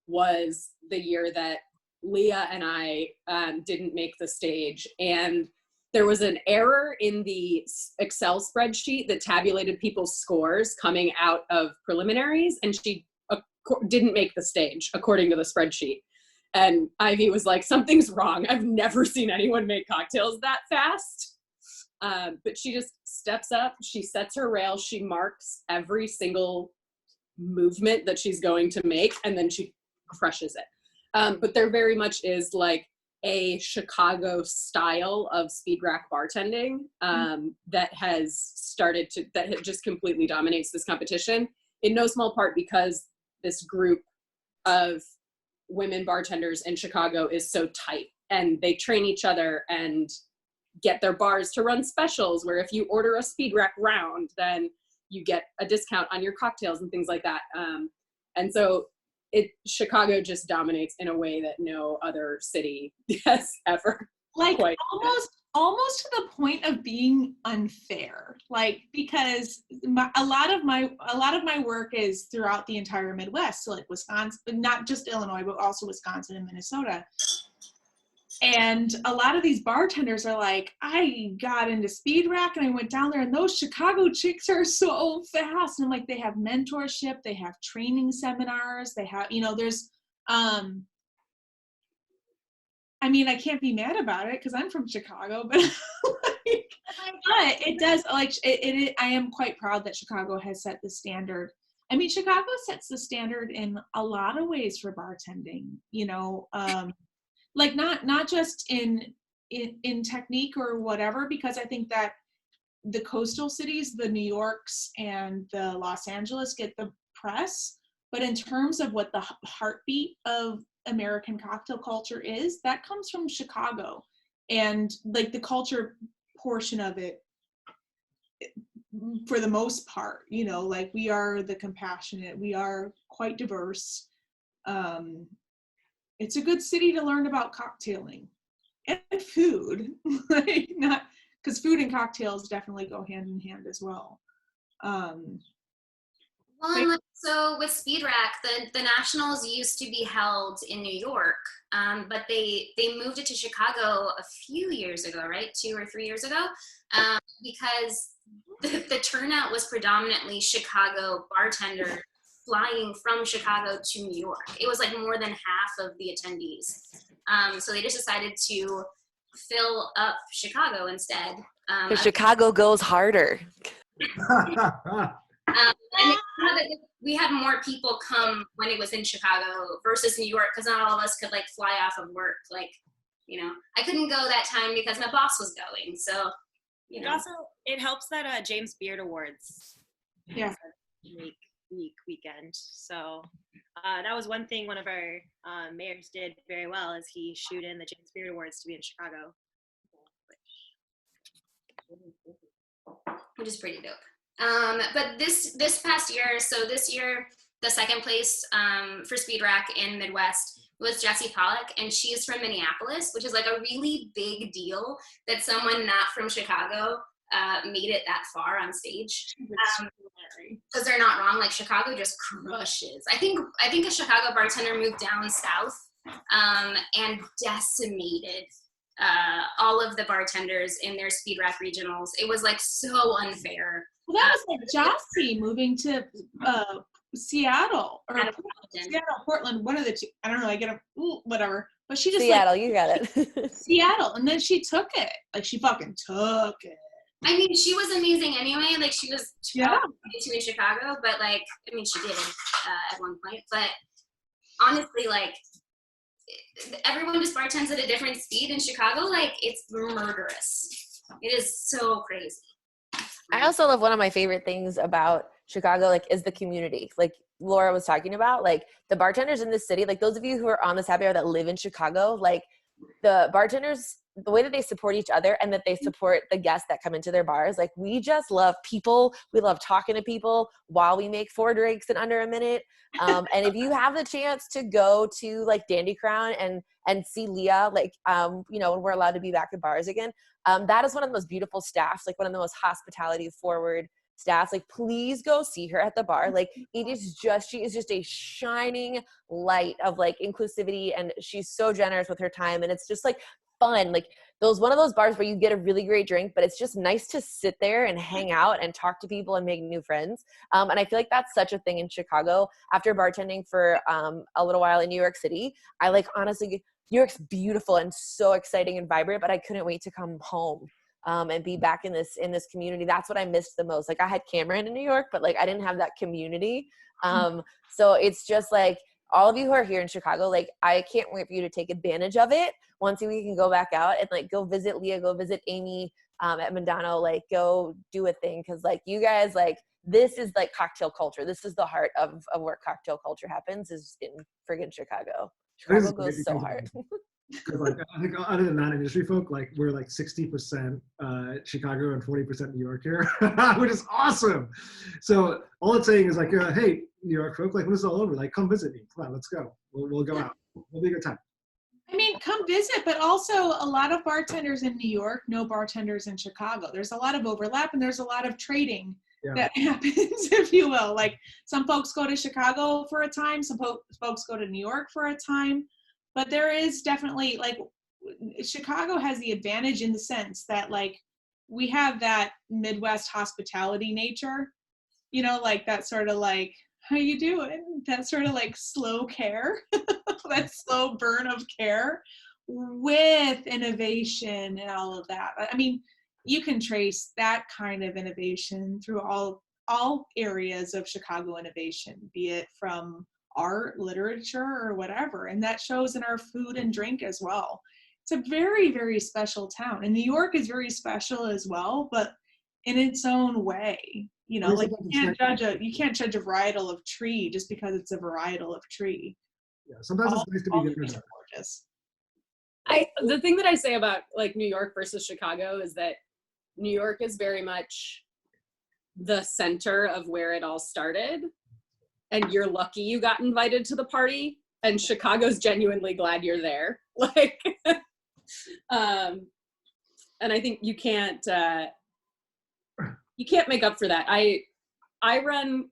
S5: was the year that Leah and I didn't make the stage, and there was an error in the Excel spreadsheet that tabulated people's scores coming out of preliminaries, and she didn't make the stage according to the spreadsheet. And Ivy was like, something's wrong. I've never seen anyone make cocktails that fast. But she just steps up, she sets her rail, she marks every single movement that she's going to make, and then she crushes it. But there very much is like a Chicago style of Speed Rack bartending that just completely dominates this competition, in no small part because this group of women bartenders in Chicago is so tight, and they train each other and get their bars to run specials where if you order a Speed Rack round, then you get a discount on your cocktails and things like that. And so Chicago just dominates in a way that no other city has ever.
S8: Like almost to the point of being unfair. Like, because a lot of my work is throughout the entire Midwest, so like Wisconsin, not just Illinois, but also Wisconsin and Minnesota. And a lot of these bartenders are like, I got into Speed Rack and I went down there, and those Chicago chicks are so fast. And I'm like, they have mentorship, they have training seminars, they have, there's, I mean, I can't be mad about it because I'm from Chicago, but but it does, like, I am quite proud that Chicago has set the standard. I mean, Chicago sets the standard in a lot of ways for bartending, like not just in technique or whatever, because I think that the coastal cities, the New Yorks and the Los Angeles, get the press, but in terms of what the heartbeat of American cocktail culture is, that comes from Chicago. And like the culture portion of it, for the most part, like we are the compassionate, we are quite diverse. It's a good city to learn about cocktailing and food, like not because food and cocktails definitely go hand in hand as well.
S1: So with Speed Rack, the nationals used to be held in New York, but they moved it to Chicago a few years ago, right? 2 or 3 years ago, because the turnout was predominantly Chicago bartenders flying from Chicago to New York. It was like more than half of the attendees. So they just decided to fill up Chicago instead.
S6: Chicago goes harder.
S1: And we had more people come when it was in Chicago versus New York, because not all of us could like fly off of work. Like, I couldn't go that time because my boss was going. So,
S10: Also, it helps that James Beard Awards.
S8: Yeah.
S10: Weekend. So that was one thing one of our mayors did very well, is he shoot in the James Beard Awards to be in Chicago,
S1: which is pretty dope. But this past year, so this year, the second place for Speed Rack in Midwest was Jessie Pollock, and she's from Minneapolis, which is like a really big deal that someone not from Chicago made it that far on stage. Because they're not wrong, like Chicago just crushes. I think a Chicago bartender moved down south and decimated all of the bartenders in their Speed Rack regionals. It was like so unfair.
S8: Well, that was like Jossie moving to Seattle or
S1: Seattle,
S8: Portland, one of the two. I don't know. I get a whatever. But she just
S6: Seattle,
S8: like,
S6: you got it.
S8: Seattle, and then she took it. Like she fucking took it.
S1: I mean, she was amazing anyway. Like she was
S8: Yeah.
S1: to in Chicago, but like, I mean, she did at one point. But honestly, like, everyone just bartends at a different speed in Chicago. Like, it's murderous. It is so crazy.
S6: I also love one of my favorite things about Chicago, like, is the community. Like Laura was talking about, like the bartenders in the city, like those of you who are on this happy hour that live in Chicago, like the bartenders, the way that they support each other and that they support the guests that come into their bars, like we just love people. We love talking to people while we make 4 drinks in under a minute. And if you have the chance to go to like Dandy Crown and see Leah, like, you know, when we're allowed to be back at bars again, that is one of the most beautiful staffs, like one of the most hospitality forward staffs. Like, please go see her at the bar. Like, it is just, she is just a shining light of like inclusivity, and she's so generous with her time, and it's just like fun. Like one of those bars where you get a really great drink, but it's just nice to sit there and hang out and talk to people and make new friends. And I feel like that's such a thing in Chicago. After bartending for a little while in New York City, I like, honestly, New York's beautiful and so exciting and vibrant, but I couldn't wait to come home and be back in this community. That's what I missed the most. Like I had Cameron in New York, but like I didn't have that community. So it's just like, all of you who are here in Chicago, like I can't wait for you to take advantage of it. Once we can go back out and like go visit Leah, go visit Amy at Mondano, like go do a thing. Cause like you guys, like this is like cocktail culture. This is the heart of where cocktail culture happens, is in friggin' Chicago. Chicago goes so hard.
S3: Like, I think other than non-industry folk, like we're like 60% Chicago and 40% New York here, which is awesome. So all it's saying is like, hey, New York folk, like when it's all over, like come visit me. Come on, let's go. We'll go out. It'll be a good time.
S8: I mean, come visit, but also a lot of bartenders in New York know bartenders in Chicago. There's a lot of overlap, and there's a lot of trading that happens, if you will. Like some folks go to Chicago for a time, some folks go to New York for a time. But there is definitely, like, Chicago has the advantage in the sense that, like, we have that Midwest hospitality nature, you know, like that sort of like, how you doing? That sort of like slow care, that slow burn of care with innovation and all of that. I mean, you can trace that kind of innovation through all areas of Chicago innovation, be it from art, literature, or whatever. And that shows in our food and drink as well. It's a very, very special town. And New York is very special as well, but in its own way. You know, like you can't judge a varietal of tree just because it's a varietal of tree.
S3: Yeah, sometimes it's nice to be different.
S8: Gorgeous.
S5: The thing that I say about like New York versus Chicago is that New York is very much the center of where it all started. And you're lucky you got invited to the party, and Chicago's genuinely glad you're there. Like, and I think you can't make up for that. I run,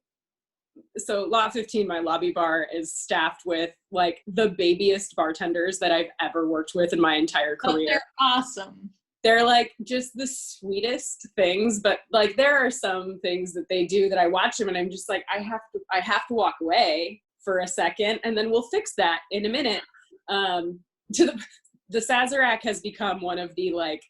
S5: so Lot 15, my lobby bar, is staffed with like the babiest bartenders that I've ever worked with in my entire career.
S8: Oh, they're awesome.
S5: They're like just the sweetest things, but like there are some things that they do that I watch them and I'm just like, I have to walk away for a second, and then we'll fix that in a minute. The Sazerac has become one of the like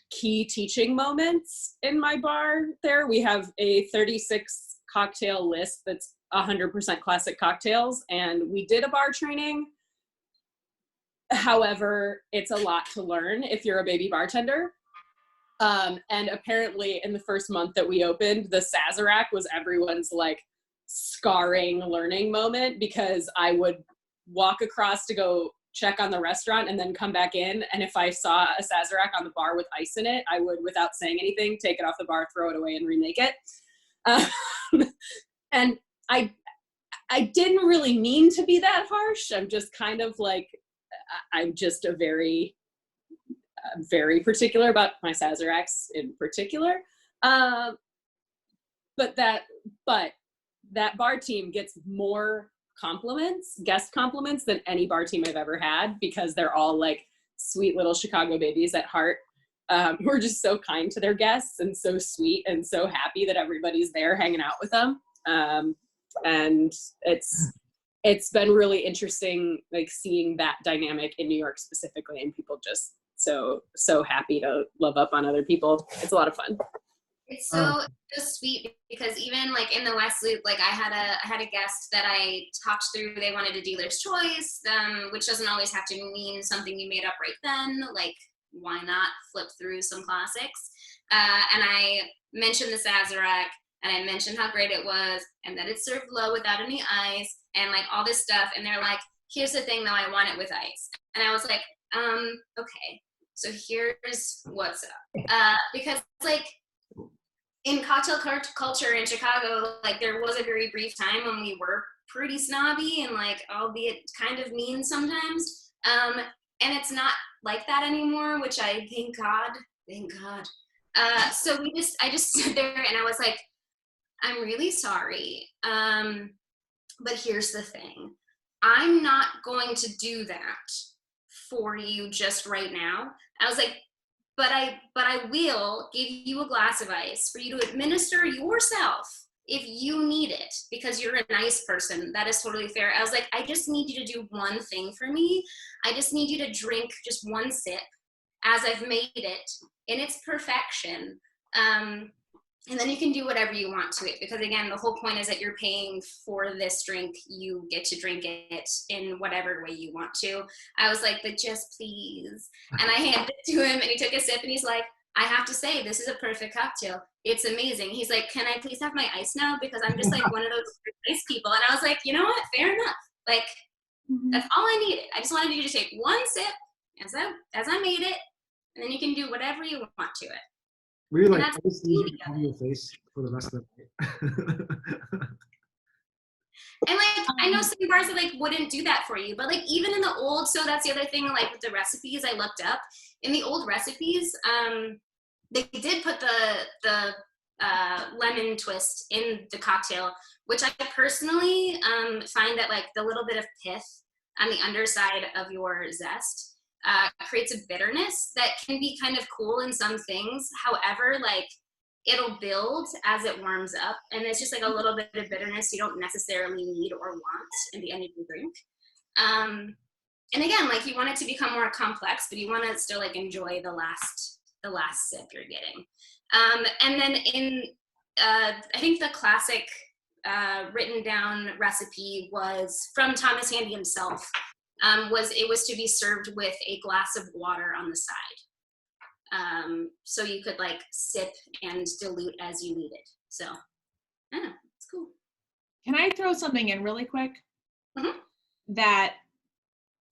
S5: key teaching moments in my bar there. We have a 36 cocktail list that's 100% classic cocktails, and we did a bar training. However, it's a lot to learn if you're a baby bartender. And apparently in the first month that we opened, the Sazerac was everyone's like scarring learning moment, because I would walk across to go check on the restaurant and then come back in. And if I saw a Sazerac on the bar with ice in it, I would, without saying anything, take it off the bar, throw it away, and remake it. And I didn't really mean to be that harsh. I'm just kind of like, I'm just very particular about my Sazeracs in particular. But that bar team gets more guest compliments than any bar team I've ever had, because they're all like sweet little Chicago babies at heart, who are just so kind to their guests and so sweet and so happy that everybody's there hanging out with them. And it's been really interesting, like seeing that dynamic in New York specifically, and people just so happy to love up on other people. It's a lot of fun.
S1: It's so sweet because even like in the West Loop, like I had a guest that I talked through. They wanted a dealer's choice, which doesn't always have to mean something you made up right then. Like, why not flip through some classics? And I mentioned the Sazerac, and I mentioned how great it was, and that it served low without any ice, and like all this stuff. And they're like, here's the thing though, I want it with ice. And I was like, okay, so here's what's up. Because like in cocktail culture in Chicago, like there was a very brief time when we were pretty snobby and like, albeit kind of mean sometimes. And it's not like that anymore, which I thank God. So I just stood there and I was like, I'm really sorry. But here's the thing. I'm not going to do that for you just right now. I was like, but I will give you a glass of ice for you to administer yourself if you need it, because you're a nice person. That is totally fair. I was like, I just need you to do one thing for me. I just need you to drink just one sip as I've made it in its perfection. And then you can do whatever you want to it, because again, the whole point is that you're paying for this drink. You get to drink it in whatever way you want to. I was like, but just please. And I handed it to him and he took a sip and he's like, I have to say, this is a perfect cocktail. It's amazing. He's like, can I please have my ice now? Because I'm just like one of those ice people. And I was like, you know what? Fair enough. Like, that's all I needed. I just wanted you to take one sip as I made it, and then you can do whatever you want to it.
S3: We were like, I just need you to cover your face for the rest of the night.
S1: And like, I know some bars that like wouldn't do that for you, but like even in the old, so that's the other thing, like with the recipes I looked up, in the old recipes, they did put the lemon twist in the cocktail, which I personally find that like the little bit of pith on the underside of your zest creates a bitterness that can be kind of cool in some things. However, like it'll build as it warms up, and it's just like a little bit of bitterness you don't necessarily need or want in the end of your drink. And again, like you want it to become more complex, but you want to still like enjoy the last sip you're getting. And then in I think the classic written down recipe was from Thomas Handy himself. It was to be served with a glass of water on the side. So you could like sip and dilute as you needed. So, I don't know, it's cool.
S8: Can I throw something in really quick?
S1: Mm-hmm.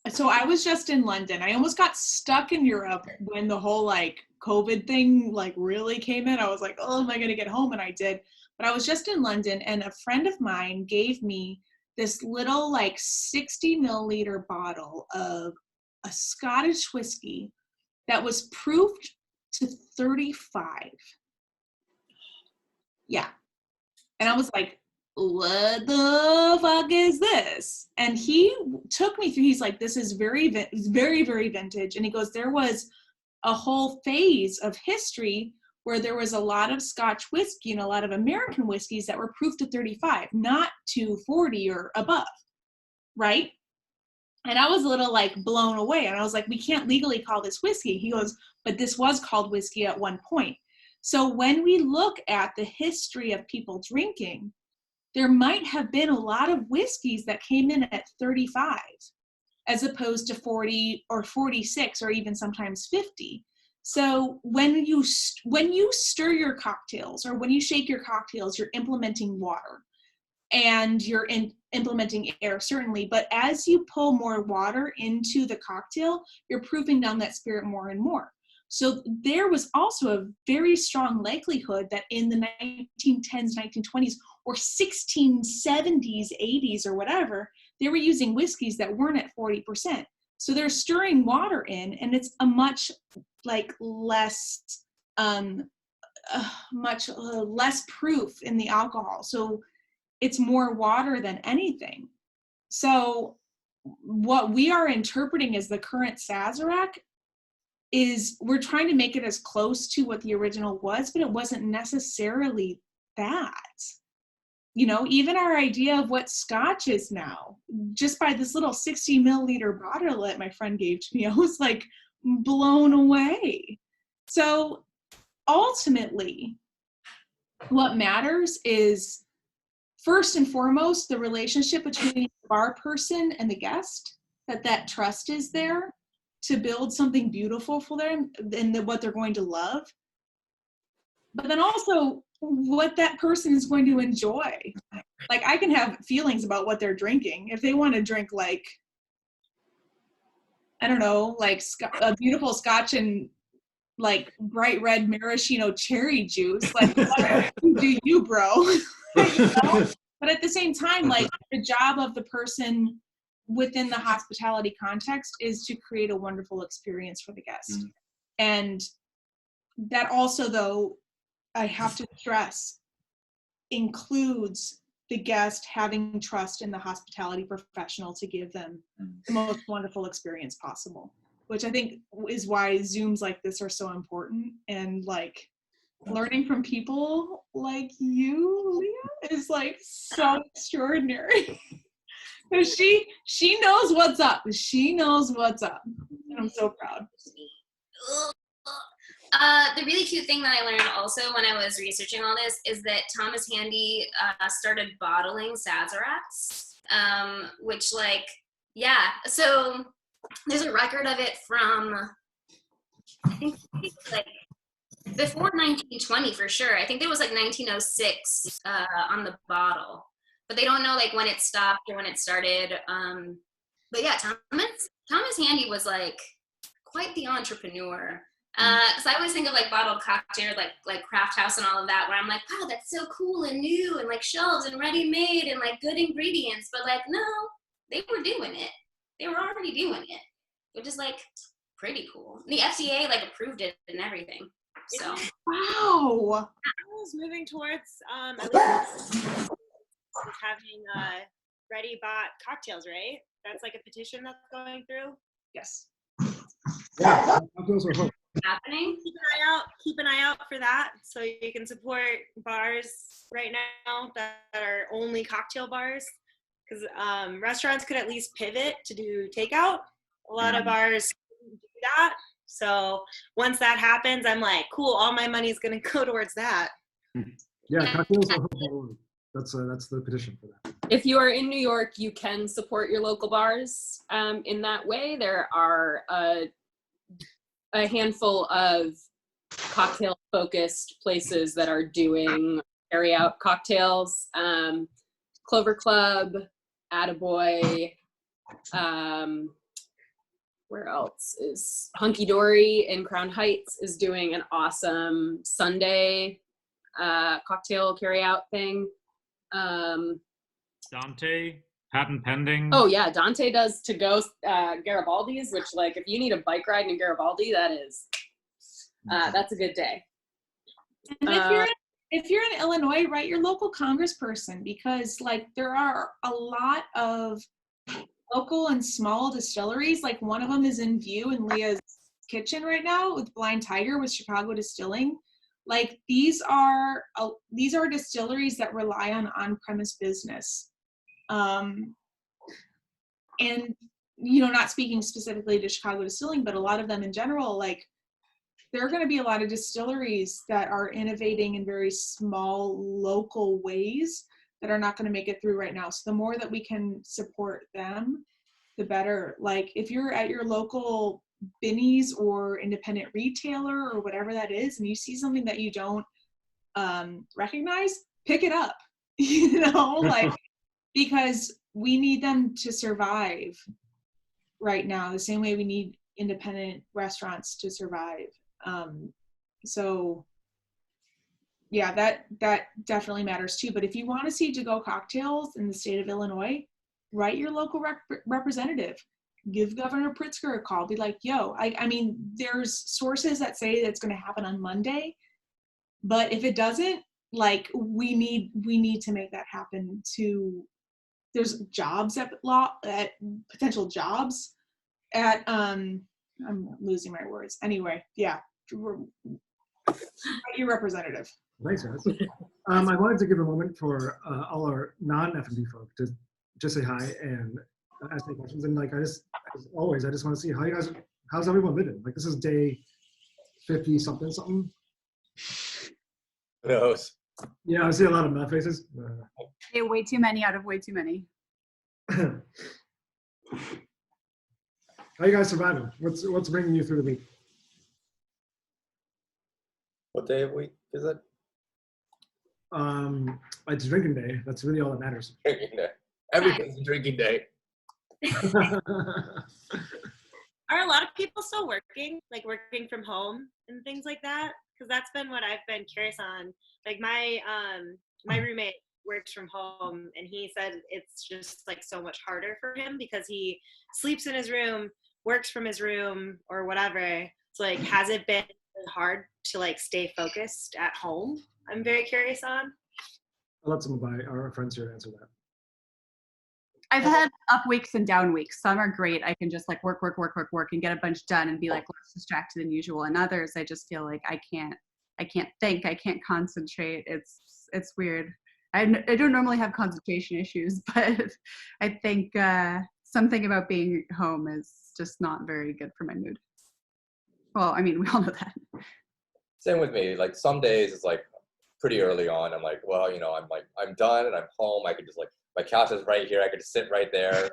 S8: So I was just in London. I almost got stuck in Europe when the whole like COVID thing like really came in. I was like, oh, am I gonna get home? And I did. But I was just in London and a friend of mine gave me this little like 60 milliliter bottle of a Scottish whiskey that was proofed to 35. Yeah. And I was like, what the fuck is this? And he took me through, he's like, this is very, very vintage. And he goes, there was a whole phase of history where there was a lot of Scotch whiskey and a lot of American whiskeys that were proofed to 35, not to 40 or above, right? And I was a little like blown away. And I was like, we can't legally call this whiskey. He goes, but this was called whiskey at one point. So when we look at the history of people drinking, there might have been a lot of whiskeys that came in at 35 as opposed to 40 or 46 or even sometimes 50. So when you stir your cocktails or when you shake your cocktails, you're implementing water and you're implementing air, certainly. But as you pull more water into the cocktail, you're proofing down that spirit more and more. So there was also a very strong likelihood that in the 1910s, 1920s, or 1670s, 80s, or whatever, they were using whiskeys that weren't at 40%. So they're stirring water in, and it's a much like less, much less proof in the alcohol. So it's more water than anything. So what we are interpreting as the current Sazerac is we're trying to make it as close to what the original was, but it wasn't necessarily that. even our idea of what scotch is now, just by this little 60 milliliter bottle that my friend gave to me, I was like blown away. So ultimately, what matters is, first and foremost, the relationship between the bar person and the guest, that trust is there to build something beautiful for them and what they're going to love. But then also what that person is going to enjoy. Like, I can have feelings about what they're drinking. If they want to drink, like, I don't know, like a beautiful scotch and like bright red maraschino cherry juice, like, do you, bro? But at the same time, like, the job of the person within the hospitality context is to create a wonderful experience for the guest. And that also, though, I have to stress, includes the guest having trust in the hospitality professional to give them the most wonderful experience possible, which I think is why Zooms like this are so important. And like, learning from people like you, Leah, is like so extraordinary. Because she knows what's up. She knows what's up. And I'm so proud.
S1: The really cute thing that I learned also when I was researching all this is that Thomas Handy started bottling Sazeracs, which, like, yeah. So there's a record of it from, I think, like, before 1920 for sure. I think there was like 1906 on the bottle, but they don't know like when it stopped or when it started. But yeah, Thomas Handy was like quite the entrepreneur. So I always think of like bottled cocktail, like Craft House and all of that, where I'm like, wow, that's so cool and new and like shelves and ready made and like good ingredients. But like, no, they were doing it. They were already doing it. They're just like pretty cool. The FDA like approved it and everything. So
S8: wow.
S10: I was moving towards at least having ready bought cocktails, right? That's like a petition that's going through.
S8: Yes.
S3: Yeah.
S1: Happening.
S10: Keep an eye out for that, so you can support bars right now that are only cocktail bars, because restaurants could at least pivot to do takeout. A lot of bars do that. So once that happens, I'm like, cool, all my money is going to go towards that.
S3: Yeah, cocktails. That's the petition for that.
S5: If you are in New York, you can support your local bars in that way. There are a handful of cocktail-focused places that are doing carry-out cocktails. Clover Club, Attaboy, where else is Hunky Dory in Crown Heights is doing an awesome Sunday cocktail carry-out thing.
S11: Dante, patent pending.
S5: Oh yeah, Dante does to go Garibaldi's, which like if you need a bike ride in Garibaldi, that is that's a good day.
S8: And if you're in Illinois, write your local congressperson, because like there are a lot of local and small distilleries. Like one of them is in view in Leah's kitchen right now with Blind Tiger with Chicago Distilling. Like these are distilleries that rely on on-premise business. And not speaking specifically to Chicago Distilling, but a lot of them in general, like there are going to be a lot of distilleries that are innovating in very small local ways that are not going to make it through right now. So the more that we can support them, the better. Like if you're at your local Binny's or independent retailer or whatever that is, and you see something that you don't recognize, pick it up, like, because we need them to survive right now, the same way we need independent restaurants to survive. So yeah, that definitely matters too. But if you want to see to-go cocktails in the state of Illinois, write your local representative. Give Governor Pritzker a call. Be like, yo, I mean, there's sources that say that's going to happen on Monday, but if it doesn't, like, we need to make that happen. There's jobs at potential jobs at I'm losing my words. Anyway, yeah, your representative.
S3: Thanks, guys. I wanted to give a moment for all our non-F&B folk to just say hi and ask any questions. And like, as always, I just want to see how's everyone living? Like, this is day 50 something.
S12: Who knows?
S3: Yeah, I see a lot of mouth faces.
S4: Hey, way too many out of way too many.
S3: How you guys surviving? What's bringing you through the week?
S12: What day of week is it?
S3: It's drinking day. That's really all that matters.
S12: Drinking day. Everything's a drinking day.
S10: Are a lot of people still working, like working from home and things like that? Because that's been what I've been curious on. Like my roommate works from home, and he said it's just like so much harder for him because he sleeps in his room, works from his room, or whatever. So like, has it been hard to like stay focused at home? I'm very curious on.
S3: I'll let some of our friends here answer that.
S4: I've had up weeks and down weeks. Some are great. I can just like work and get a bunch done and be like less distracted than usual. And others, I just feel like I can't think, I can't concentrate. It's weird. I don't normally have concentration issues, but I think something about being home is just not very good for my mood. Well, I mean, we all know that.
S12: Same with me. Like some days it's like pretty early on. I'm like, well, you know, I'm done and I'm home. I could just like, my couch is right here. I could just sit right there.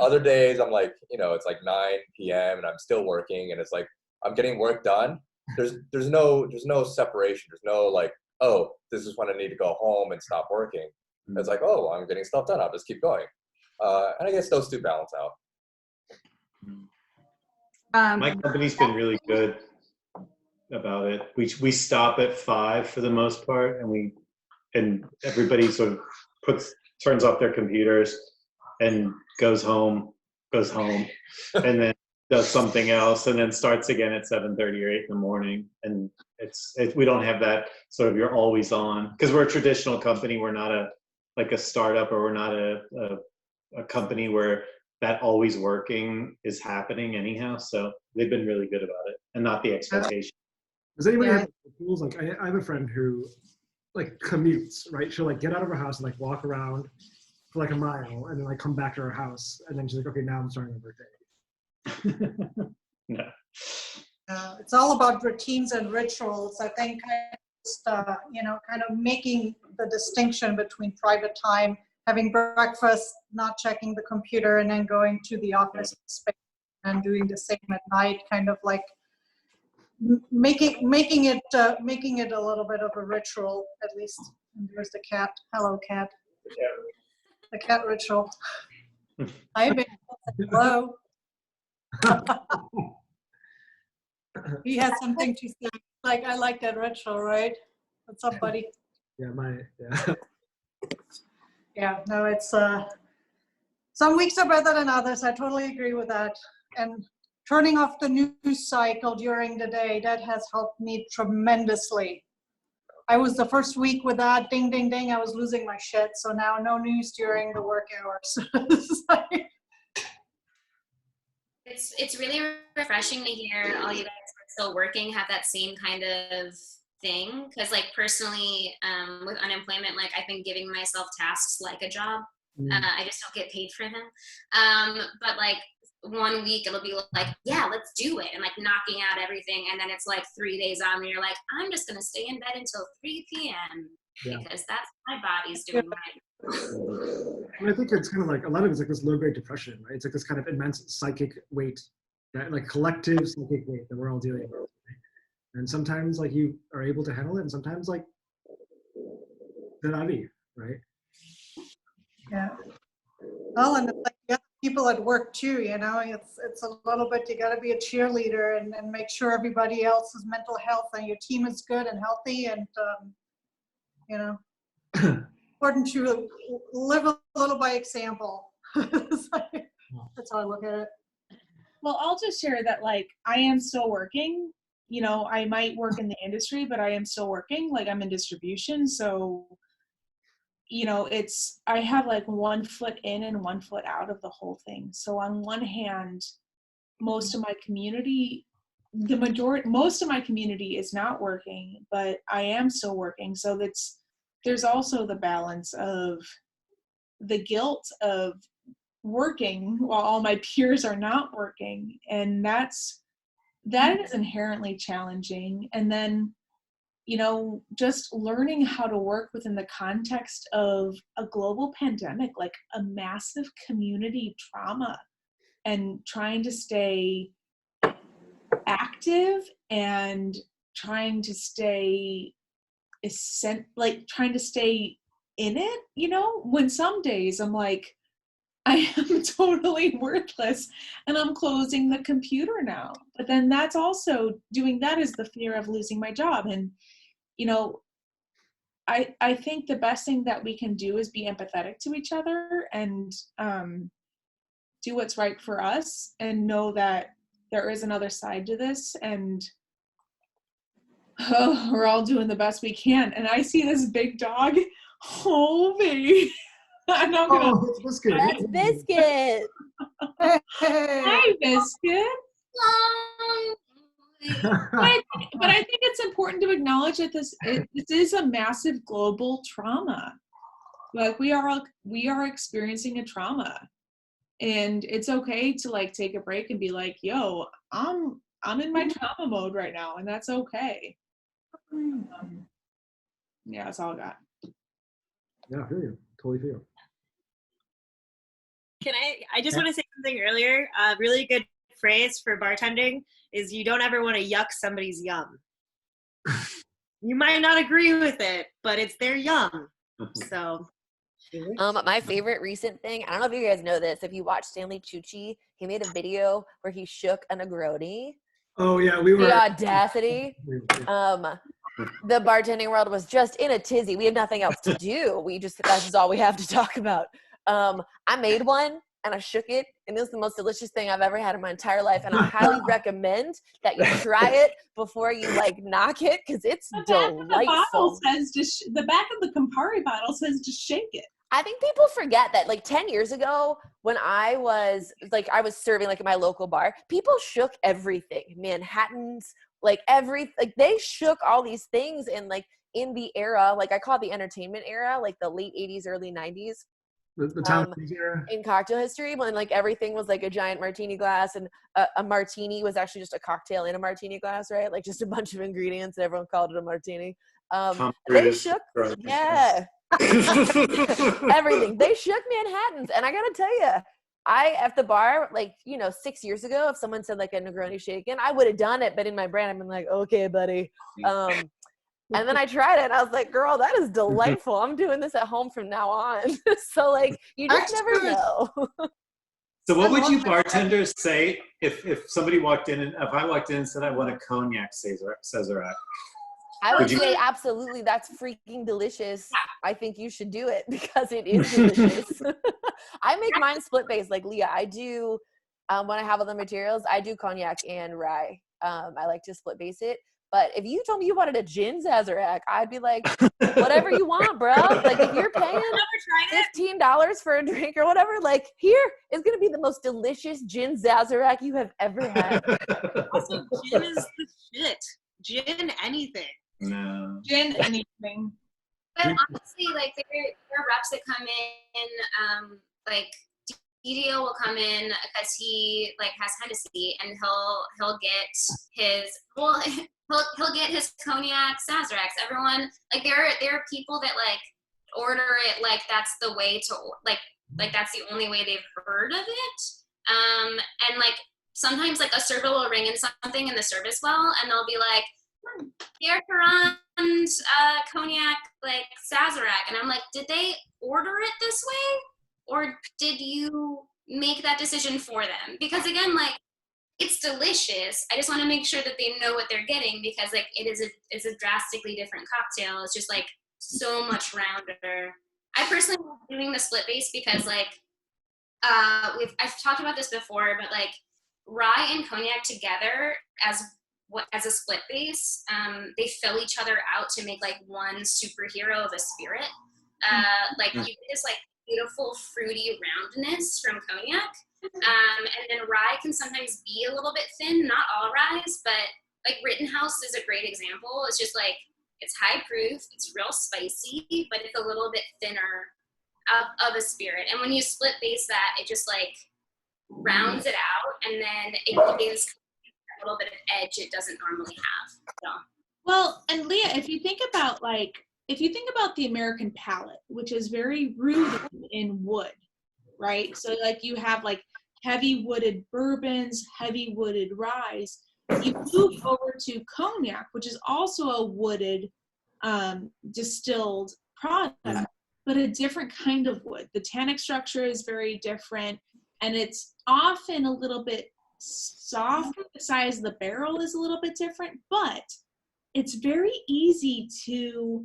S12: Other days I'm like, you know, it's like 9 p.m. and I'm still working, and it's like I'm getting work done. There's no separation. There's no like, oh, this is when I need to go home and stop working. Mm-hmm. It's like, oh, I'm getting stuff done. I'll just keep going. And I guess those two balance out.
S7: My company's been really good about it. We stop at 5 for the most part, and everybody sort of turns off their computers and goes home, and then does something else, and then starts again at 7:30 or 8 in the morning. And we don't have that sort of you're always on, because we're a traditional company. We're not a startup, or we're not a company where that always working is happening anyhow. So they've been really good about it, and not the expectation.
S3: Does anybody have tools? Like I have a friend who like commutes, right? She'll like get out of her house and like walk around for like a mile, and then like come back to her house, and then she's like, okay, now I'm starting my birthday.
S7: No.
S13: It's all about routines and rituals. I think just, kind of making the distinction between private time, having breakfast, not checking the computer, and then going to the office space and doing the same at night, kind of like making it a little bit of a ritual, at least. And there's the cat. Hello, cat. The cat ritual. Hi, baby. Hello. He has something to say. Like, I like that ritual, right? What's up, buddy?
S3: Yeah,
S13: Yeah, no, it's some weeks are better than others. I totally agree with that. And turning off the news cycle during the day, that has helped me tremendously. I was the first week with that, ding, ding, ding, I was losing my shit. So now no news during the work hours.
S1: It's really refreshing to hear all you guys are still working have that same kind of thing, because like personally with unemployment, like I've been giving myself tasks like a job. I just don't get paid for them, but like 1 week it'll be like, yeah, let's do it, and like knocking out everything, and then it's like 3 days on and you're like, I'm just gonna stay in bed until 3 p.m. because that's what my body's doing right.
S3: And I think it's kind of like a lot of it's like this low-grade depression, right? It's like this kind of immense psychic weight, that like collective psychic weight that we're all dealing with. Right? And sometimes like you are able to handle it, and sometimes like they're not you, right?
S13: Yeah. Well, and it's like the other people at work too, you know, it's a little bit, you got to be a cheerleader and make sure everybody else's mental health and your team is good and healthy, and important to live a little by example. That's how I look at it.
S8: Well, I'll just share that, like, I am still working. You know, I might work in the industry, but I am still working. Like, I'm in distribution. So, you know, I have like 1 foot in and 1 foot out of the whole thing. So on one hand, most of my community most of my community is not working, but I am still working. So there's also the balance of the guilt of working while all my peers are not working. And that is inherently challenging. And then, just learning how to work within the context of a global pandemic, like a massive community trauma, and trying to stay active and trying to stay in it, when some days I'm like, I am totally worthless and I'm closing the computer now. But then that's also doing that is the fear of losing my job. And, I think the best thing that we can do is be empathetic to each other and do what's right for us and know that there is another side to this, and we're all doing the best we can. And I see this big dog. Oh, baby. I'm not gonna.
S3: Oh, Biscuit.
S6: That's Biscuit.
S8: Hi, Biscuit. But I think it's important to acknowledge that this is a massive global trauma. Like we are experiencing a trauma, and it's okay to take a break and be like, "Yo, I'm in my trauma mode right now," and that's okay. Yeah, that's all I got.
S3: Yeah, I feel you. Totally feel you.
S10: I just want to say something earlier. A really good phrase for bartending is you don't ever want to yuck somebody's yum. You might not agree with it, but it's their yum. So.
S6: My favorite recent thing, I don't know if you guys know this, if you watch Stanley Tucci, he made a video where he shook a Negroni.
S3: Oh yeah,
S6: The audacity. The bartending world was just in a tizzy. We had nothing else to do. That's just all we have to talk about. I made one and I shook it, and it was the most delicious thing I've ever had in my entire life. And I highly recommend that you try it before you knock it, because it's delightful.
S8: The back of the Campari bottle says to shake it.
S6: I think people forget that 10 years ago when I was serving at my local bar, people shook everything. Manhattans, they shook all these things. And in the era, I call it the entertainment era, the late 80s, early 90s.
S3: The time era.
S6: In cocktail history, when everything was a giant martini glass, and a martini was actually just a cocktail in a martini glass, right? Just a bunch of ingredients, and everyone called it a martini. They shook, yeah. Everything. They shook Manhattans, and I gotta tell you, at the bar 6 years ago, if someone said a Negroni shaken, I would have done it, but in my brain I've been like, okay buddy. And then I tried it and I was like, girl, that is delightful. I'm doing this at home from now on. So you just never know.
S7: So what would you bartenders say if somebody walked in, and if I walked in and said I want a cognac Sazerac?
S6: I would say absolutely, that's freaking delicious. I think you should do it because it is delicious. I make mine split base like Leah. I do, when I have other materials, I do cognac and rye. I like to split base it. But if you told me you wanted a gin Sazerac, I'd be like, whatever you want, bro. If you're paying $15 for a drink or whatever, here is going to be the most delicious gin Sazerac you have ever had.
S10: Also, gin is the shit. Gin anything.
S7: No.
S8: Gin anything.
S1: But honestly, there are reps that come in, DDO will come in because he has Hennessy, and he'll get his cognac Sazeracs. Everyone there are people that order it that's the way to that's the only way they've heard of it. And sometimes a server will ring in something in the service well, and they'll be like, Pierre Caron's cognac Sazerac, and I'm like, did they order it this way, or did you make that decision for them? Because again, it's delicious. I just want to make sure that they know what they're getting, because it's a drastically different cocktail. It's just so much rounder. I personally love doing the split base because I've talked about this before, but rye and cognac together as a split base, they fill each other out to make one superhero of a spirit. You get this beautiful fruity roundness from cognac, And then rye can sometimes be a little bit thin, not all ryes, but like Rittenhouse is a great example. It's just like, it's high proof, it's real spicy, but it's a little bit thinner of a spirit. And when you split base that, it just like rounds it out, and then it gives a little bit of edge it doesn't normally have. So.
S8: Well, and Leah, if you think about the American palate, which is very rooted in wood, right? So like you have like heavy wooded bourbons, heavy wooded ryes. You move over to cognac, which is also a wooded distilled product, but a different kind of wood. The tannic structure is very different, and it's often a little bit softer. The size of the barrel is a little bit different, but it's very easy to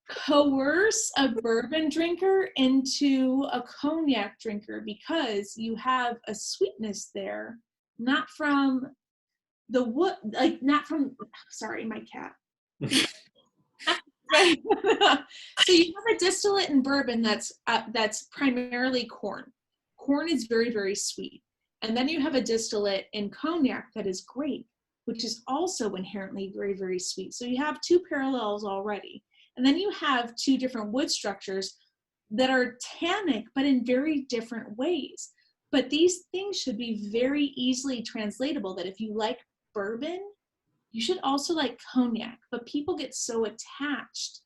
S8: coerce a bourbon drinker into a cognac drinker because you have a sweetness there, not from the wood, like not from, sorry, my cat. So you have a distillate in bourbon that's primarily corn. Corn is very, very sweet. And then you have a distillate in cognac that is grape, which is also inherently very, very sweet. So you have two parallels already. And then you have two different wood structures that are tannic, but in very different ways. But these things should be very easily translatable, that if you like bourbon, you should also like cognac. But people get so attached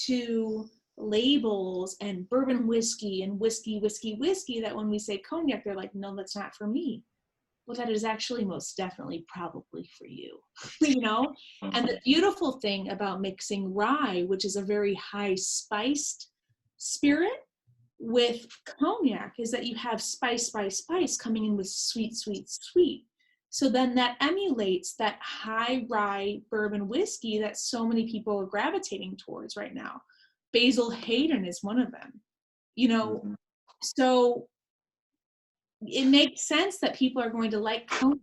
S8: to labels and bourbon whiskey and whiskey that when we say cognac, they're like, no, that's not for me. Well, that is actually most definitely probably for you, you know? And the beautiful thing about mixing rye, which is a very high spiced spirit, with cognac is that you have spice coming in with sweet. So then that emulates that high rye bourbon whiskey that so many people are gravitating towards right now. Basil Hayden is one of them, you know? So it makes sense that people are going to like cognac,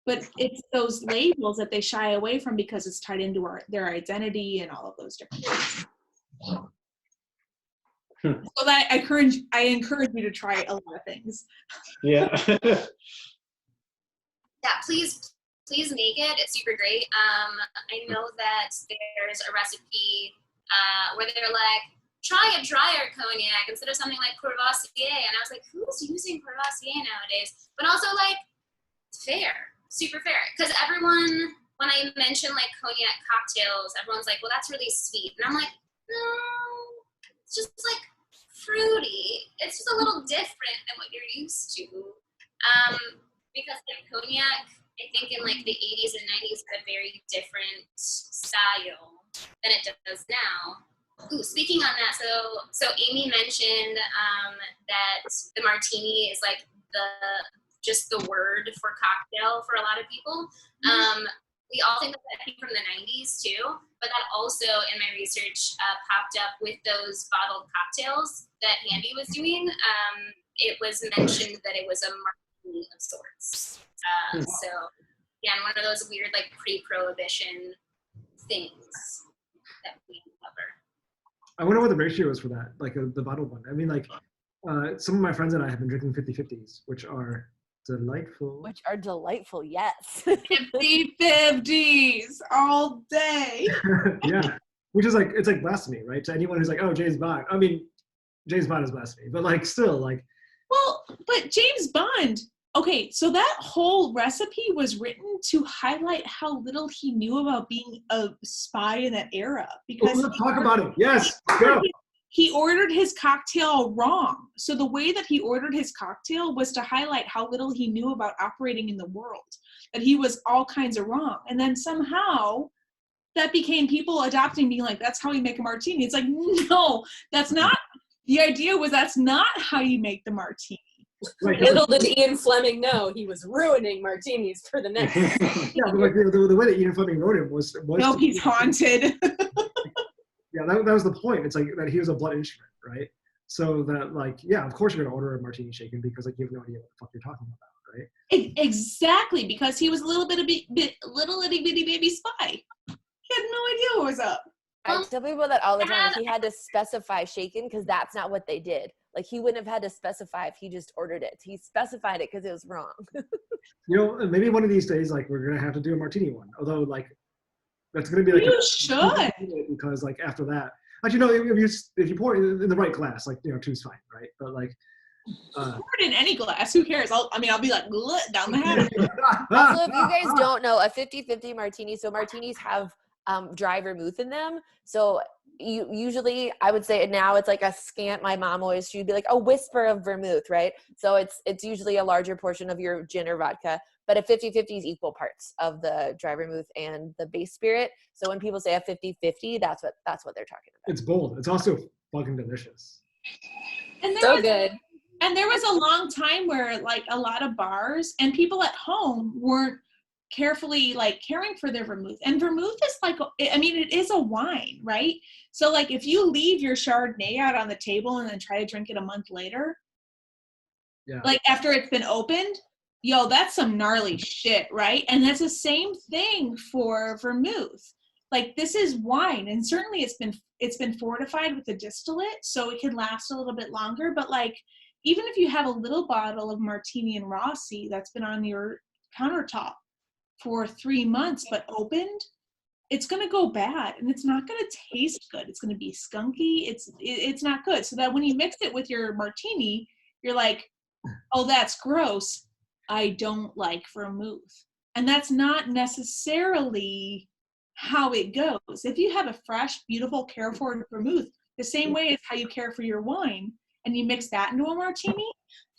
S8: but it's those labels that they shy away from because it's tied into their identity and all of those different things. So that I encourage you to try a lot of things.
S7: Yeah.
S1: Yeah, please make it. It's super great. I know that there's a recipe where they're like, try a drier cognac instead of something like Courvoisier. And I was like, who's using Courvoisier nowadays? But also like fair, super fair. Because everyone, when I mention like cognac cocktails, everyone's like, well, that's really sweet. And I'm like, no, it's just like fruity. It's just a little different than what you're used to. Because like cognac, I think in like the 80s and 90s had a very different style than it does now. Ooh, speaking on that, so Amy mentioned that the martini is like just the word for cocktail for a lot of people. We all think that came from the 90s too, but that also in my research popped up with those bottled cocktails that Andy was doing. It was mentioned that it was a martini of sorts. So again, one of those weird like pre-prohibition things that we cover.
S3: I wonder what the ratio is for that, like the bottled one. I mean, like some of my friends and I have been drinking 50/50s, which are delightful.
S6: Yes.
S8: 50/50s all day.
S3: Yeah, which is like, it's like blasphemy, right? To anyone who's like, oh, James Bond. I mean, James Bond is blasphemy, but like still like.
S8: Well, but James Bond, okay, so that whole recipe was written to highlight how little he knew about being a spy in that era. Because
S3: let's talk about it. Yes, go.
S8: He ordered his cocktail wrong. So the way that he ordered his cocktail was to highlight how little he knew about operating in the world, that he was all kinds of wrong. And then somehow that became people adopting, being like, that's how you make a martini. It's like, no, that's not. The idea was that's not how you make the martini.
S5: Right. Little did Ian Fleming know he was ruining martinis for the next.
S3: Yeah, but like the way that Ian Fleming wrote it was
S8: no, he's haunted.
S3: Yeah, that was the point. It's like that he was a blood instrument, right? So that like, yeah, of course you're gonna order a martini shaken because like you have no idea what the fuck you're talking about, right?
S8: Exactly, because he was a little itty bitty baby spy. He had no idea what was up.
S6: I tell people that all the time. He had to specify shaken because that's not what they did. Like he wouldn't have had to specify if he just ordered it. He specified it because it was wrong.
S3: You know, maybe one of these days, like we're gonna have to do a martini one. Although, like, that's gonna be like
S8: You should.
S3: because like after that, like if you pour it in the right glass, like two's fine, right? But like.
S8: Pour it in any glass. Who cares? I'll be like down the head.
S6: Also, if you guys don't know, a 50-50 martini. So martinis have dry vermouth in them. So usually I would say now it's like a scant. My mom always, she'd be like a whisper of vermouth, right? So it's usually a larger portion of your gin or vodka. But a 50-50 is equal parts of the dry vermouth and the base spirit. So when people say a 50-50, that's what they're talking about.
S3: It's bold. It's also fucking delicious.
S8: And
S5: So good.
S8: And there was a long time where like a lot of bars and people at home weren't carefully like caring for their vermouth. And vermouth is like, I mean, it is a wine, right? So like if you leave your Chardonnay out on the table and then try to drink it a month later, like after it's been opened, yo, that's some gnarly shit, right? And that's the same thing for vermouth. Like this is wine, and certainly it's been fortified with a distillate, so it can last a little bit longer. But like, even if you have a little bottle of Martini and Rossi that's been on your countertop for 3 months but opened, it's gonna go bad, and it's not gonna taste good. It's gonna be skunky. It's not good. So that when you mix it with your martini, you're like, oh, that's gross. I don't like vermouth, and that's not necessarily how it goes. If you have a fresh, beautiful, cared for vermouth, the same way as how you care for your wine, and you mix that into a martini,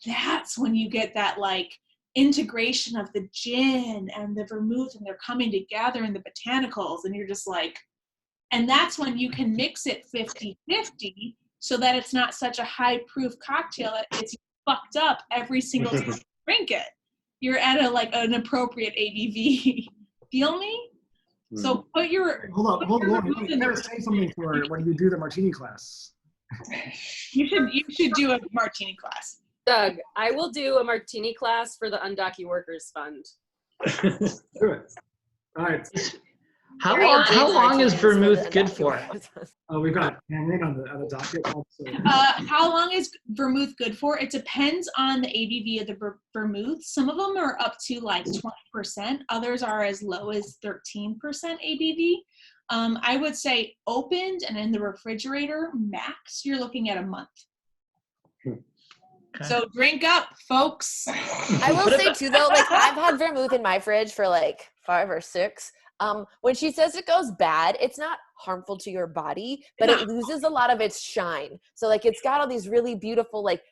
S8: that's when you get that like integration of the gin and the vermouth, and they're coming together in the botanicals, and you're just like, and that's when you can mix it 50-50 so that it's not such a high proof cocktail that it's fucked up every single time you drink it. You're at an appropriate ABV. Feel me? So put your
S3: hold on. You gotta say something for when you do the martini class.
S8: You should do a martini class.
S5: Doug, I will do a martini class for the Undocky Workers Fund.
S3: Do it. All right.
S14: How long is vermouth good for?
S3: Oh, we've got Cameron on the docket.
S8: How long is vermouth good for? It depends on the ABV of the vermouth. Some of them are up to like 20%. Others are as low as 13% ABV. I would say opened and in the refrigerator, max, you're looking at a month. Okay. So drink up, folks.
S6: I will say too, though, like I've had vermouth in my fridge for like 5 or 6. When she says it goes bad, it's not harmful to your body, but it loses a lot of its shine. So like it's got all these really beautiful like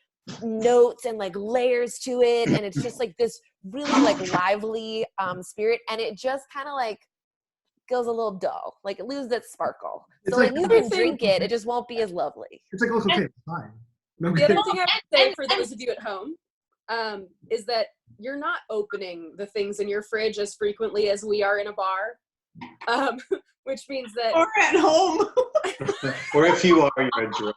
S6: notes and like layers to it, and it's just like this really like lively spirit, and it just kind of like goes a little dull, like it loses its sparkle. So like you can drink it, it just won't be as lovely.
S3: It's like, okay, fine.
S5: The other thing I would say for those of you at home is that you're not opening the things in your fridge as frequently as we are in a bar, which means that—
S8: Or at home.
S7: Or if you are, you're a drunk.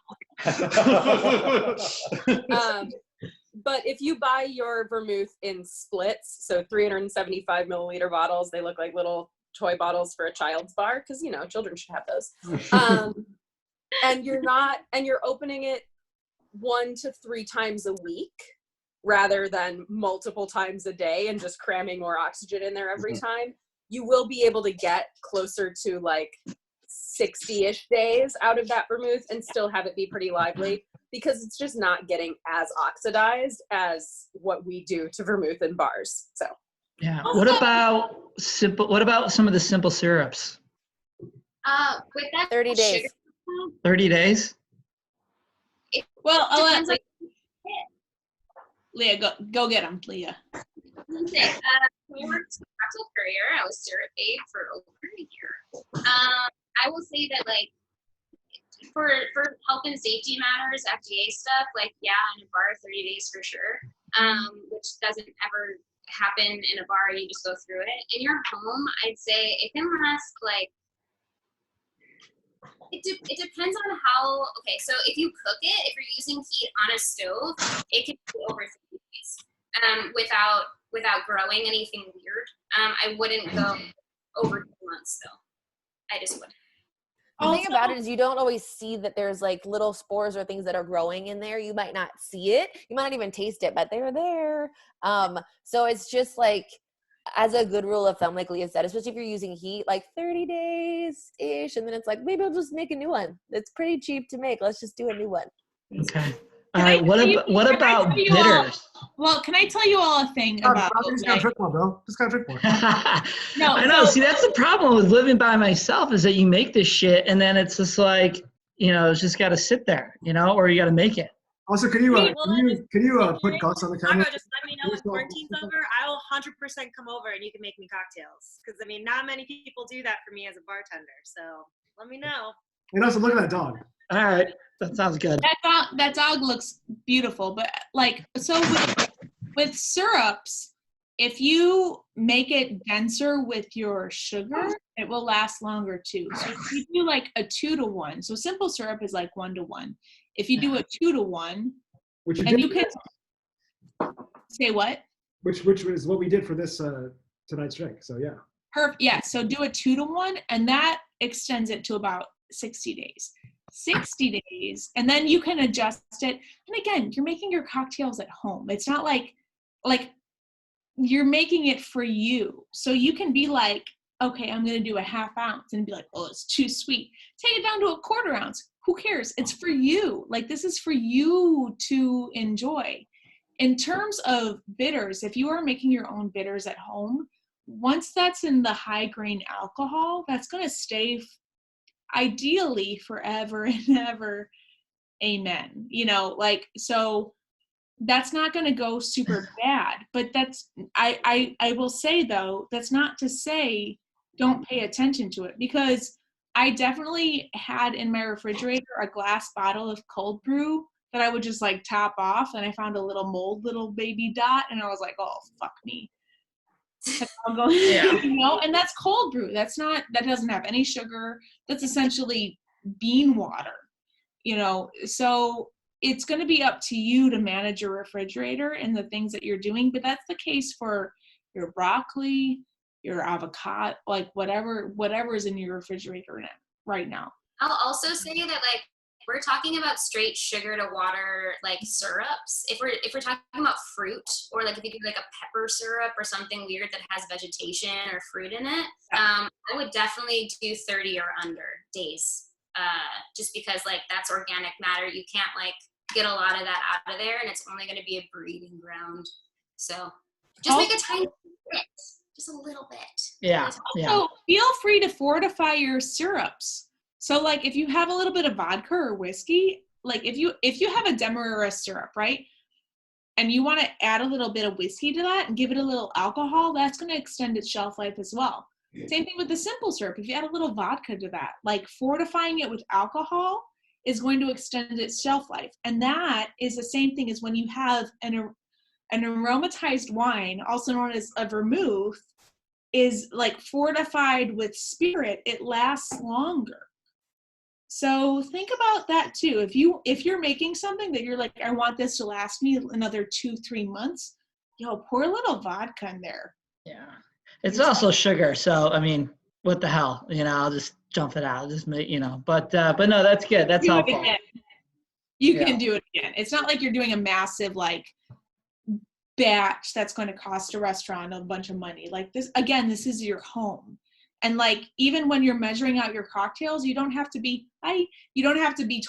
S5: But if you buy your vermouth in splits, so 375 milliliter bottles, they look like little toy bottles for a child's bar, because, you know, children should have those. And you're opening it 1 to 3 times a week, rather than multiple times a day and just cramming more oxygen in there every time, you will be able to get closer to like 60-ish days out of that vermouth and still have it be pretty lively, because it's just not getting as oxidized as what we do to vermouth in bars. So
S14: yeah. What about some of the simple syrups?
S1: With that
S6: 30 days.
S1: sugar,
S14: 30 days?
S8: Well, Leah, go get them, Leah.
S1: When I worked as a cocktail courier, I was syrup babe for over a year. I will say that, like, for health and safety matters, FDA stuff, like, yeah, in a bar, 30 days for sure, which doesn't ever happen in a bar. You just go through it. In your home, I'd say it can last, like, it depends on how, okay, so if you cook it, if you're using heat on a stove, it can be over 3 days without growing anything weird. I wouldn't go over 2 months, though. I just wouldn't.
S6: The thing about it is you don't always see that there's like little spores or things that are growing in there. You might not see it. You might not even taste it, but they're there. So it's just like, as a good rule of thumb, like Leah said, especially if you're using heat, like 30 days-ish, and then it's like, maybe I'll just make a new one. It's pretty cheap to make. Let's just do a new one.
S14: Okay. All right. What about bitters?
S8: Well, can I tell you all a thing about?
S3: Just gotta drink more, bro. Just gotta drink more.
S8: No,
S14: I know. See, that's the problem with living by myself is that you make this shit and then it's just like, it's just got to sit there, or you got to make it.
S3: Also, can you put Gus on the camera?
S10: Margo, just let me know when quarantine's over. I will 100% come over and you can make me cocktails. Because, not many people do that for me as a bartender. So let me know.
S3: And also, look at that dog.
S14: All right. That sounds good.
S8: That dog looks beautiful. But, so with syrups, if you make it denser with your sugar, it will last longer, too. So if you do, a 2-to-1. So simple syrup is 1-to-1. If you do a 2-to-1,
S3: which
S8: you can say what?
S3: Which is what we did for this tonight's drink. So yeah.
S8: Perfect. Yeah. So do a 2-to-1, and that extends it to about 60 days. 60 days, and then you can adjust it. And again, you're making your cocktails at home. It's not like you're making it for you. So you can be like, okay, I'm going to do a 1/2 ounce, and be like, oh, it's too sweet. Take it down to a 1/4 ounce. Who cares? It's for you. This is for you to enjoy. In terms of bitters, if you are making your own bitters at home, once that's in the high grain alcohol, that's going to stay ideally forever and ever. Amen. So that's not going to go super bad, but I will say though, that's not to say don't pay attention to it, because I definitely had in my refrigerator a glass bottle of cold brew that I would just top off, and I found a little baby dot, and I was like, oh, fuck me. And that's cold brew. That doesn't have any sugar. That's essentially bean water, so it's going to be up to you to manage your refrigerator and the things that you're doing. But that's the case for your broccoli, your avocado, whatever is in your refrigerator right now.
S1: I'll also say that we're talking about straight sugar to water syrups. If we're talking about fruit, or if you do a pepper syrup or something weird that has vegetation or fruit in it, I would definitely do 30 or under days. Just because that's organic matter. You can't get a lot of that out of there, and it's only going to be a breeding ground. So just make a tiny bit. Just a little bit.
S14: Yeah.
S8: Also, feel free to fortify your syrups. So if you have a little bit of vodka or whiskey, if you have a Demerara syrup, right? And you want to add a little bit of whiskey to that and give it a little alcohol, that's going to extend its shelf life as well. Same thing with the simple syrup. If you add a little vodka to that, fortifying it with alcohol is going to extend its shelf life. And that is the same thing as when you have an aromatized wine, also known as a vermouth, is fortified with spirit. It lasts longer. So think about that too. If you're making something that you're I want this to last me another 2-3 months, pour a little vodka in there.
S14: Yeah. It's also sugar. So, what the hell, I'll just jump it out. Just make, but no, that's good. That's helpful.
S8: You can do it again. It's not like you're doing a massive batch that's going to cost a restaurant a bunch of money. This is your home. And even when you're measuring out your cocktails, you don't have to be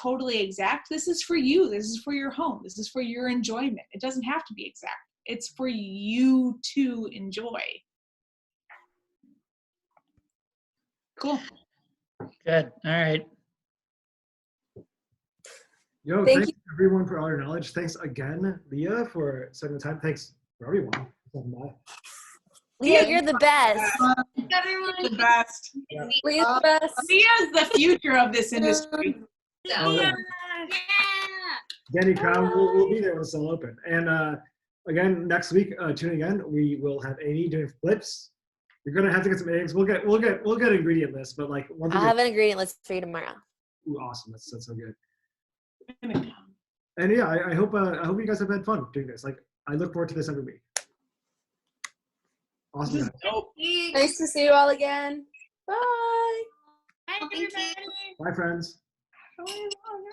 S8: totally exact. This is for you. This is for your home. This is for your enjoyment. It doesn't have to be exact. It's for you to enjoy. Cool.
S14: Good. All right.
S3: Yo, thanks everyone for all your knowledge. Thanks again, Leah, for spending the time. Thanks for everyone.
S6: Leah, you're the best.
S8: Everyone, the best.
S6: Leah's the best.
S8: Leah's the future of this industry.
S1: Yeah.
S3: Danny Crown will be there when it's all open. And again, next week, tune again. We will have Amy doing flips. You're gonna have to get some eggs. We'll get ingredient list, but one thing.
S6: I'll have an ingredient list for you tomorrow.
S3: Ooh, awesome! That's so good. And yeah, I hope you guys have had fun doing this. I look forward to this every week. Awesome.
S6: Nice to see you all again. Bye.
S1: Bye.
S10: Bye, everybody.
S3: Bye, friends.
S8: Really long